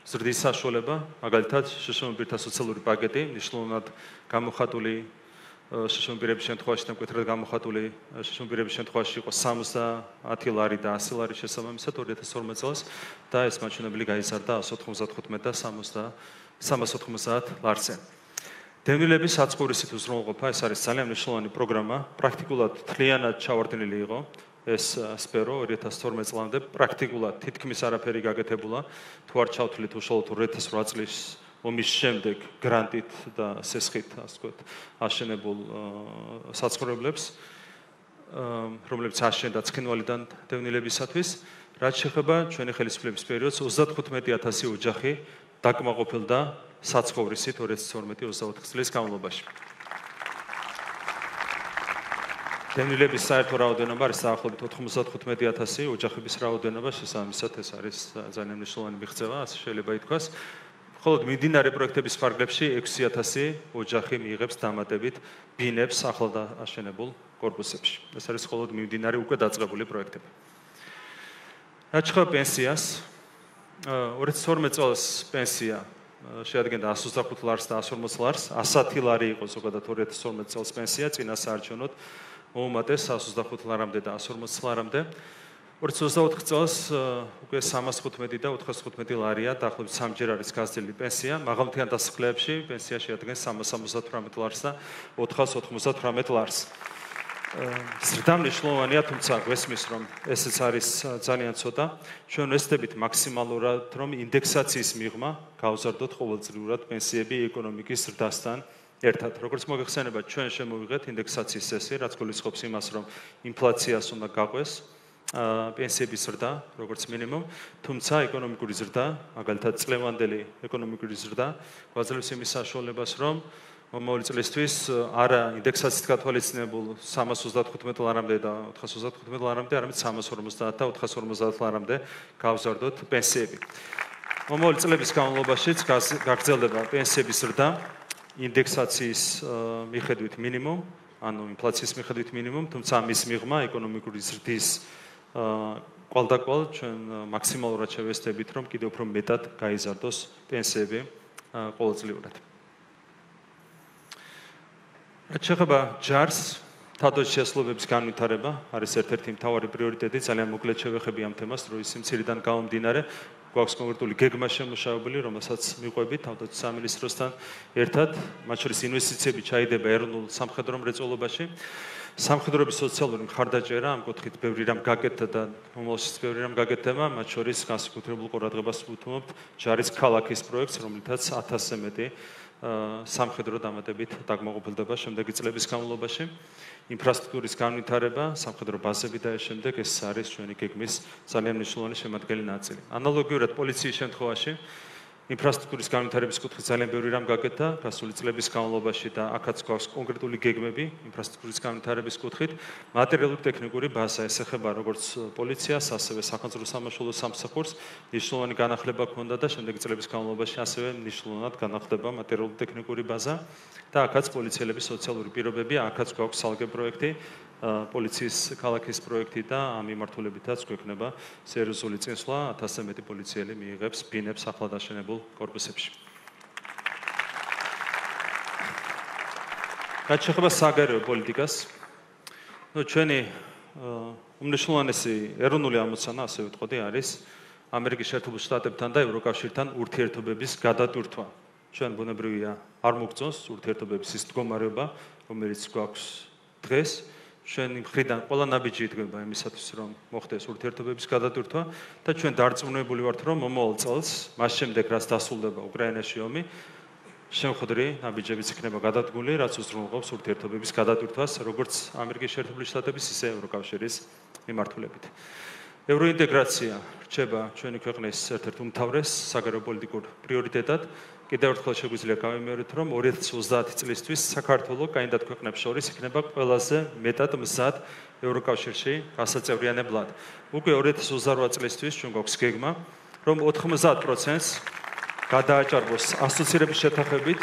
Speaker 1: ზრდის საშუალება, მაგალითად, შეშმობილთა სოციალური პაკეტი, მნიშვნელოვნად გამოხატული შეშმობილების შემთხვევაში და მკვეთრად გამოხატული შეშმობილების შემთხვევაში იყო 70 ლარი და 100 ლარი შესაბამისად 2012 წელს და ეს მაჩვენებელი გაიზარდა 195 და 390 ლარზე. დევნილების საცხოვრისით უზრუნველყოფა, ეს არის ძალიან მნიშვნელოვანი პროგრამა, პრაქტიკულად მთლიანად ჩავარდნილი იყო ეს სფერო 2012 წლამდე, პრაქტიკულად თითქმის არაფერი გაკეთებულა, თუ არ ჩავთვლით უშუალოდ 2008 წლის ომის შემდეგ გრანტით და სესხით, ასე ვთქვათ, აშენებულ საცხოვრებლებს, რომლებიც აშენდა ცხინვალიდან დევნილებისათვის, რაც შეეხება ჩვენი ხელისუფლების პერიოდს 35,000 ოჯახი დაკმაყოფილდა საცხოვრისით 2012-2024 წლის განმავლობაში. დევნილების საერთო რაოდენობა არის დაახლოებით 95,000, ოჯახების რაოდენობა შესაბამისად ეს არის ძალიან მნიშვნელოვანი მიღწევა, ასე შეიძლება ითქვას. მხოლოდ მიმდინარე პროექტების ფარგლებში 6,000 ოჯახი მიიღებს დამატებით ბინებს ახლად აშენებულ კორპუსებში. ეს არის მხოლოდ მიმდინარე უკვე დაწყებული პროექტები. რაც შეეხება პენსიას, 2012 წელს პენსია შეადგენდა 125 ლარს და 140 ლარს, 110 ლარი იყო ზოგადად 2012 წელს პენსია, წინა საარჩევნოდ მოუმატეს 125 ლარამდე და 140 ლარამდე. 2024 წელს უკვე 315 და 415 ლარია, დაახლოებით 3ჯერ არის გაზრდილი პენსია. მაღალმთიან დასახლებებში პენსია შეადგენს 378 ლარს და 498 ლარს. ზრდა მნიშვნელოვანია, თუმცა გვესმის, რომ ესეც არის ძალიან ცოტა. ჩვენ ვეცდებით მაქსიმალურად, რომ ინდექსაციის მიღმა გავზარდოთ ყოველწლიურად პენსიები ეკონომიკის ზრდასთან ერთად. როგორც მოგეხსენებათ, ჩვენ შემოვიღეთ ინდექსაციის წესი, რაც გულისხმობს იმას, რომ ინფლაციას უნდა გაყვეს პენსიების ზრდა, როგორც მინიმუმ, თუმცა ეკონომიკური ზრდა, მაგალითად წლევანდელი ეკონომიკური ზრდა, გვაძლევს იმის საშუალებას, რომ მომავალი წლისთვის არა ინდექსაციით გათვალისწინებულ 335 ლარამდე და 435 ლარამდე, არამედ 350 და 450 ლარამდე გავზარდოთ პენსიები. მომავალი წლების განმავლობაშიც გაგრძელდება პენსიების ზრდა ინდექსაციის მიხედვით მინიმუმ, ანუ ინფლაციის მიხედვით მინიმუმ, თუმცა ამის მიღმა ეკონომიკური ზრდის კვალდაკვალ ჩვენ მაქსიმალურად შევეცდებით, რომ კიდევ უფრო მეტად გაიზარდოს პენსიები ყოველწლიურად. რაც შეეხება ჯარს, თავდაცვის შესაძლებლობების განვითარება არის ერთ-ერთი მთავარი პრიორიტეტი, ძალიან მოკლედ შევეხები ამ თემას, რომ ის სიმცირიდან გამომდინარე გვაქვს კონკრეტული გეგმა შემუშავებული, რომელსაც მიყვებით თავდაცვის სამინისტროსთან ერთად, მათ შორის ინვესტიციები ჩაიდება ეროვნულ სამხედრო მრეწველობაში. სამხედროების სოციალური მხარდაჭერა, ამ კუთხით ბევრი რამ გაკეთდა და მომავალშიც ბევრი რამ გაკეთდება, მათ შორის განსაკუთრებულ ყურადღებას ვუთმობთ ჯარის ქალაქის პროექტს, რომლითაც 1000-ზე მეტი სამხედრო დამატებით დაგმოყოფილდება შემდეგი წლების განმავლობაში. ინფრასტრუქტურის განვითარება, სამხედრო ბაზები და ეს შემდეგ ეს არის ჩვენი გეგმის ძალიან მნიშვნელოვანი შემადგენელი ნაწილი. ანალოგიურად პოლიციის შემთხვევაში ინფრასტრუქტურის განვითარების კუთხით ძალიან ბევრი რამ გაკეთდა გასული წლების განმავლობაში და აქაც გვაქვს კონკრეტული გეგმები ინფრასტრუქტურის განვითარების კუთხით. მატერიალური ტექნიკური ბაზა ეს ეხება როგორც პოლიციას, ასევე სახელმწიფო სამაშველო სამსახურს. მნიშვნელოვანი განახლება ჰქონდა და შემდეგი წლების განმავლობაში ასევე მნიშვნელოვნად განახლდება მატერიალური ტექნიკური ბაზა და აქაც პოლიციელების სოციალური პირობები, აქაც გვაქვს სალგე პროექტი, პოლიციის ქალაქის პროექტი და ამ მიმართულებითაც გვექნება სერიოზული წინსვლა 1000-ზე მეტი პოლიციელი მიიღებს ბინებს ახლად აშენებულ კორპუსებში. რაც შეეხება საგარეო პოლიტიკას, ჩვენი უმნიშვნელოვანესი ეროვნული ამოცანა, ასე ვიტყოდი, არის ამერიკის შეერთებულ შტატებთან და ევროკავშირთან ურთიერთობების გადატვირთვა. ჩვენ ბუნებრივია არ მოგწონს ურთიერთობების ის მდგომარეობა, რომელიც გვაქვს დღეს. ჩვენ მხრიდან ყველა ნაბიჯი იდგება იმისათვის, რომ მოხდეს ურთიერთობების გადატვირთვა და ჩვენ დარწმუნებული ვართ, რომ მომავალ წელს, მას შემდეგ რაც დასრულდება უკრაინაში ომი, შემოხვედრი ნაბიჯებიც იქნება გადადგმული, რაც უზრუნველყოფს ურთიერთობების გადატვირთვას, როგორც ამერიკის შეერთებული შტატების, ისე ევროკავშირის მიმართულებით. ევროინტეგრაცია რჩება ჩვენი ქვეყნის ერთ-ერთ უმთავრეს საგარეო პოლიტიკურ პრიორიტეტად. კიდევ ერთხელ შეგვიძლია გავიმეოროთ, რომ 2030 წლისთვის საქართველოს კანდიდატ ქვეყნებს შორის იქნება ყველაზე მეტად მზად ევროკავშირში გასაწევრიანებლად. უკვე 2028 წლისთვის ჩვენ გვაქვს გეგმა, რომ 90%-ს გადააჭარბოს ასოცირების შეთანხმებით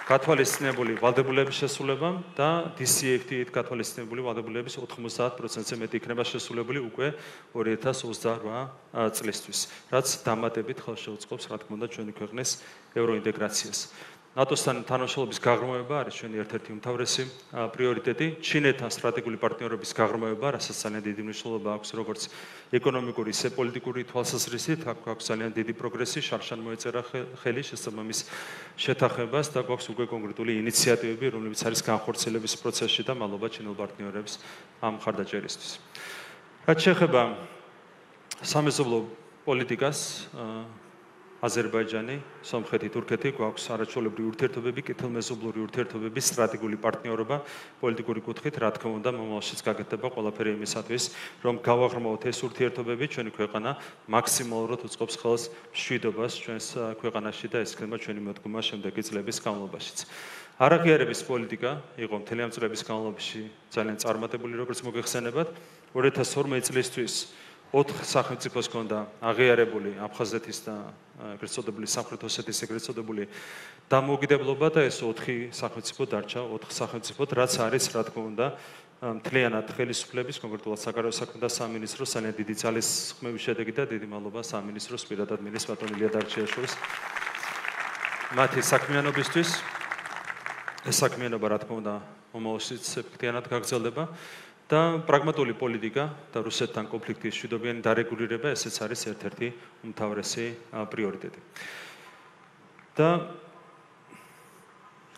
Speaker 1: გათვალისწინებული ვალდებულების შესრულებამ და DCFTA-ით გათვალისწინებული ვალდებულების 90%-ზე მეტი იქნება შესრულებული უკვე 2028 წლისთვის, რაც დამატებით ხელშეუწყობს, რა თქმა უნდა, ჩვენი ქვეყნის ევროინტეგრაციას. ნატოსთან თანამშრომლობის გაღრმავება არის ჩვენი ერთ-ერთი უმთავრესი პრიორიტეტი. ჩინეთთან სტრატეგიული პარტნიორობის გაღრმავება, რასაც ძალიან დიდი მნიშვნელობა აქვს, როგორც ეკონომიკური, ისე პოლიტიკური თვალსაზრისით, აქ გვაქვს ძალიან დიდი პროგრესი, შარშან მოეწერა ხელი შესაბამის შეთანხმებას და გვაქვს უკვე კონკრეტული ინიციატივები, რომლებიც არის განხორციელების პროცესში და მადლობა ჩინელ პარტნიორებს ამ მხარდაჭერისთვის. რაც შეეხება სამეზობლო პოლიტიკას, აზერბაიჯანი, სომხეთი, თურქეთი გვაქვს არაჩვეულებრივი ურთიერთობები, კეთილმეზობლური ურთიერთობების სტრატეგიული პარტნიორობა პოლიტიკური კუთხით, რა თქმა უნდა, მომავალშიც გაკეთდება ყველაფერი იმისათვის, რომ გავაღრმავოთ ეს ურთიერთობები, ჩვენი ქვეყანა მაქსიმალურად უწყობს ხელს მშვიდობას ჩვენს ქვეყანაში და ეს იქნება ჩვენი მოდგმა შემდეგი წლების განმავლობაშიც. არაღიარების პოლიტიკა იყო მთელი ამ წლების განმავლობაში ძალიან წარმატებული, როგორც მოგეხსენებათ. 2012 წლისთვის 4 სახელმწიფოს ჰქონდა აღიარებული აფხაზეთის და ეგრეთ წოდებული სამხრეთ ოსეთის ეგრეთ წოდებული დამოუკიდებლობა და ეს 4 სახელმწიფო დარჩა 4 სახელმწიფოდ, რაც არის, რა თქმა უნდა, მთლიანად ხელისუფლების, კონკრეტულად საგარეო საქმეთა სამინისტროს ძალიან დიდი ძალისხმევის შედეგი და დიდი მადლობა სამინისტროს პირადად მინისტრ ბატონ ილია დარჩიაშვილს მათი საქმიანობისთვის. ეს საქმიანობა, რა თქმა უნდა, მომავალშიც ეფექტიანად გაგრძელდება და პრაგმატული პოლიტიკა და რუსეთთან კონფლიქტის მშვიდობიანი დარეგულირება, ესეც არის ერთ-ერთი უმთავრესი პრიორიტეტი. და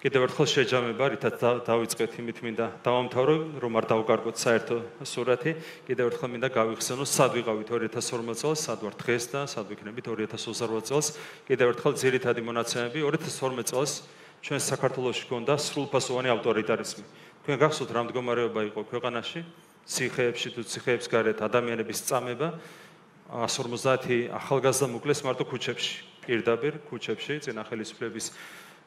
Speaker 1: კიდევ ერთხელ შეჯამება, რითაც დავიწყეთ, იმით მინდა დავამთავრო, რომ არ დავუკარგოთ საერთო სურათი. კიდევ ერთხელ მინდა გავიხსენოთ, სად ვიყავით 2012 წელს, სად ვართ დღეს და სად ვიქნებით 2028 წელს. კიდევ ერთხელ ძირითადი მონაცემები 2012 წელს ჩვენ საქართველოში ჰქონდა სრულფასოვანი ავტორიტარიზმი. თქვენ გახსოვთ რა მდგომარეობა იყო ქვეყანაში, ციხეებში თუ ციხეებს გარეთ ადამიანების წამება, 150 ახალგაზრდა მოკლეს მარტო ქუჩებში, პირდაპირ ქუჩებში, წინა ხელისუფლების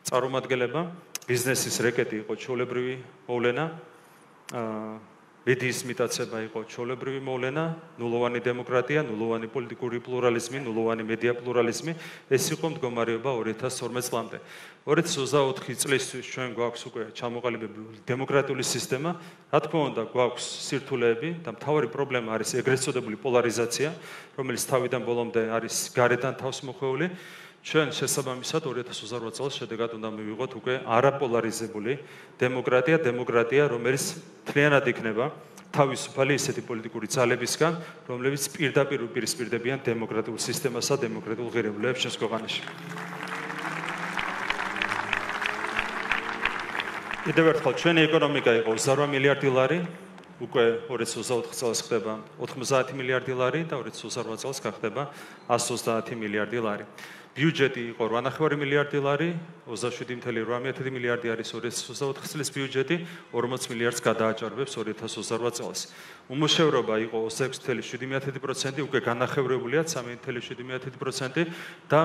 Speaker 1: წარმომადგენლება, ბიზნესის რეკეტი იყო ჩვეულებრივი მოვლენა, მედიის მიტაცება იყო ჩვეულებრივი მოვლენა, ნულოვანი დემოკრატია, ნულოვანი პოლიტიკური პლურალიზმი, ნულოვანი მედია პლურალიზმი, ეს იყო მდგომარეობა 2012 წლამდე. 2024 წლისთვის ჩვენ გვაქვს უკვე ჩამოყალიბებული დემოკრატიული სისტემა, რა თქმა უნდა, გვაქვს სირთულეები და მთავარი პრობლემა არის ეგრეთ წოდებული პოლარიზაცია, რომელიც თავიდან ბოლომდე არის გარედან თავს მოხვეული. ჩვენ შესაბამისად 2028 წელს შედეგად უნდა მივიღოთ უკვე არაპოლარიზებული დემოკრატია, რომელიც მთლიანად იქნება თავისუფალი ისეთი პოლიტიკური ძალებისგან, რომლებიც პირდაპირ უპირისპირდებიან დემოკრატიულ სისტემასა, დემოკრატიულ ღირებულებებს ჩვენს ქვეყანაში. კიდევ ერთხელ, ჩვენი ეკონომიკა იყო 28 მილიარდი ლარი, უკვე 2024 წელს ხდება 90 მილიარდი ლარი და 2028 წელს გახდება 130 მილიარდი ლარი. ბიუჯეტი იყო 8.5 მილიარდი ლარი, 27.8 მილიარდი არის 2024 წლის ბიუჯეტი, 40 მილიარდს გადააჭარბებს 2028 წელს. უმუშევრობა იყო 26.7%, უკვე განახევრებულია 3.7% და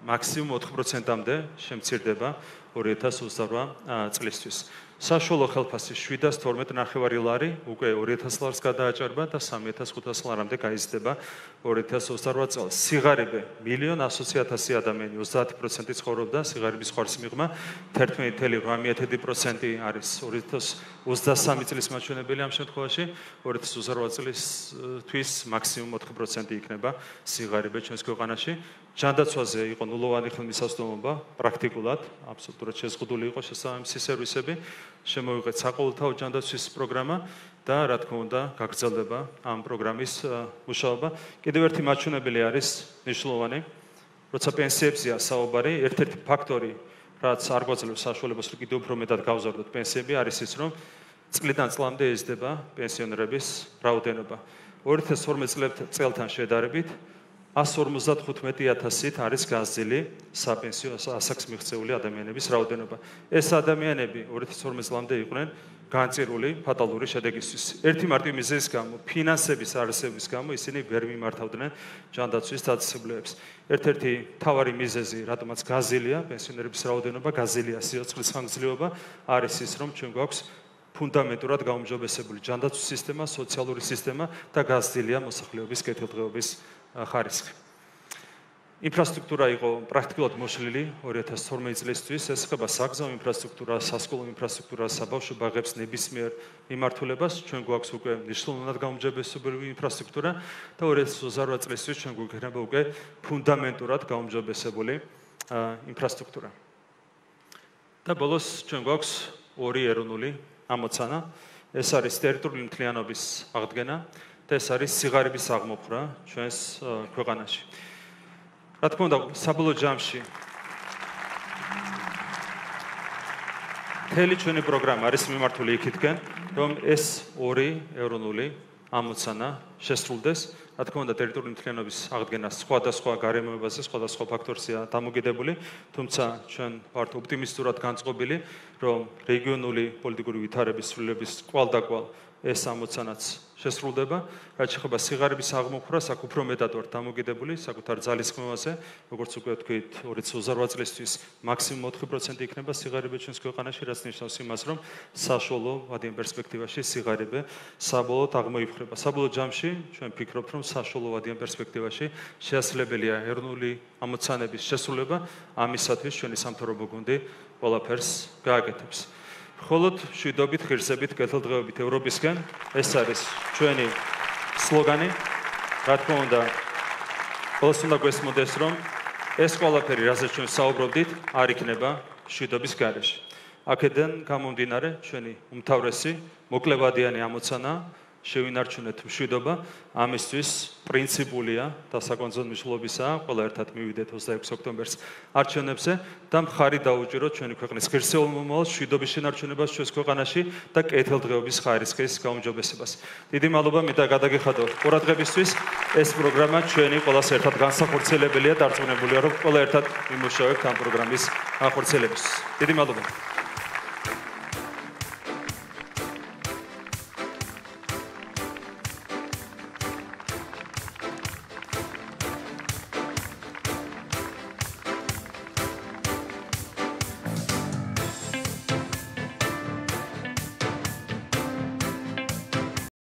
Speaker 1: მაქსიმუმ 4%-მდე შემცირდება 2028 წლისთვის. საშუალო ხელფასი 712.5 ლარი, უკვე 2000 ლარს გადააჭარბა და 3500 ლარამდე გაიზრდება 2028 წელს. სიგარები 1.100.000 ადამიანი 30% ცხოვრობდა, სიგარების ხარჯის მიღმა 11.8% არის 2023 წლის მაჩვენებელი ამ შემთხვევაში, 2028 წლისთვის მაქსიმუმ 4% იქნება სიგარები ჩვენს ქვეყანაში. ჯანდაცვაზე იყო ნულოვანი ხელმისაწვდომობა, პრაქტიკულად, აბსოლუტურად შეზღუდული იყო შესაბამისი სერვისები, შემოვიღეთ საყოველთაო ჯანდაცვის პროგრამა და რა თქმა უნდა, გაგრძელდება ამ პროგრამის მუშაობა. კიდევ ერთი მაჩვენებელი არის მნიშვნელოვანი, როცა პენსიებზეა საუბარი, ერთ-ერთი ფაქტორი, რაც არ გვაძლევს საშუალებას, რომ კიდევ უფრო მეტად გავზარდოთ პენსიები, არის ის, რომ წლიდან წლამდე ეზრდება პენსიონერების რაოდენობა. 2012 წელთან შედარებით 155.000-ით არის გაზრდილი საპენსიო ასაკს მიღწეული ადამიანების რაოდენობა. ეს ადამიანები 2012 წლამდე იყვნენ განწირული ფატალური შედეგისთვის. ერთი მარტივი მიზეზის გამო, ფინანსების არსების გამო ისინი ვერ მიმართავდნენ ჯანდაცვის დაწესებულებებს. ერთ-ერთი მთავარი მიზეზი, რატომაც გაზრდილია პენსიონერების რაოდენობა, გაზრდილია სიცოცხლის ხანგრძლივობა, არის ის, რომ ჩვენ გვაქვს ფუნდამენტურად გაუმჯობესებული ჯანდაცვის სისტემა, სოციალური სისტემა და გაზრდილია მოსახლეობის კეთილდღეობის ხარისხი. ინფრასტრუქტურა იყო პრაქტიკულად მოშლილი 2012 წლისთვის, ეს ხება საგზაო ინფრასტრუქტურა, სასკოლო ინფრასტრუქტურა, საბავშვო ბაღებს ნებისმიერ მიმართულებას, ჩვენ გვაქვს უკვე მნიშვნელოვნად გაუმჯობესებული ინფრასტრუქტურა და 2028 წლისთვის ჩვენ გვექნება უკვე ფუნდამენტურად გაუმჯობესებული ინფრასტრუქტურა. და ბოლოს ჩვენ გვაქვს ორი ეროვნული ამოცანა, ეს არის ტერიტორიული მთლიანობის აღდგენა და ეს არის სიღარიბის აღმოფხვრა ჩვენს ქვეყანაში. რა თქმა უნდა, საბოლოო ჯამში მთელი ჩვენი პროგრამა არის მიმართული იქითკენ, რომ ეს ორი ეროვნული ამოცანა შესრულდეს, რა თქმა უნდა, ტერიტორიული მთლიანობის აღდგენა სხვადასხვა გარემოებაზე, სხვადასხვა ფაქტორზეა დამოკიდებული, თუმცა ჩვენ ვართ ოპტიმისტურად განწყობილი, რომ რეგიონული პოლიტიკური ვითარების სრულების კვალდაკვალ ეს ამოცანაც შესრულდება. რაც შეეხება სიღარიბის აღმოფხვრას, აქ უფრო მეტად ვართ დამოკიდებული საკუთარ ძალისხმევაზე, როგორც უკვე ვთქვით, 2028 წლისთვის მაქსიმუმ 4% იქნება სიღარიბე ჩვენს ქვეყანაში, რაც ნიშნავს იმას, რომ საშუალო ვადიან პერსპექტივაში სიღარიბე საბოლოოდ აღმოიფხვრება. საბოლოო ჯამში ჩვენ ვფიქრობთ, რომ საშუალო ვადიან პერსპექტივაში შესაძლებელია ეროვნული ამოცანების შესრულება, ამისათვის ჩვენი სამთავრობო გუნდი ყველაფერს გააკეთებს. მხოლოდ მშვიდობით, ღირსებით, კეთილდღეობით ევროპისკენ, ეს არის ჩვენი სლოგანი. რა თქმა უნდა, ყველას უნდა გვესმოდეს, რომ ეს ყველაფერი, რაზეც ჩვენ საუბრობდით, არ იქნება მშვიდობის გარეშე. აქედან გამომდინარე, ჩვენი უმთავრესი მოკლევადიანი ამოცანა შევინარჩუნეთ მშვიდობა, ამისთვის პრინციპულია და საკონცერტო მნიშვნელობისაა ყველა ერთად მივიდეთ 26 ოქტომბერს არჩევნებზე და მხარი დაუჭიროთ ჩვენი ქვეყნის ღირსეულ მომავალს, მშვიდობის შენარჩუნებას ჩვენს ქვეყანაში და კეთილდღეობის ხარისხის გაუმჯობესებას. დიდი მადლობა, მინდა გადაგიხადო ყურადღებისთვის. ეს პროგრამა ჩვენი ყველას ერთად განსახორციელებელია, დარწმუნებულია, რომ ყველა ერთად ვიმუშავებთ ამ პროგრამის განხორციელებისთვის. დიდი მადლობა.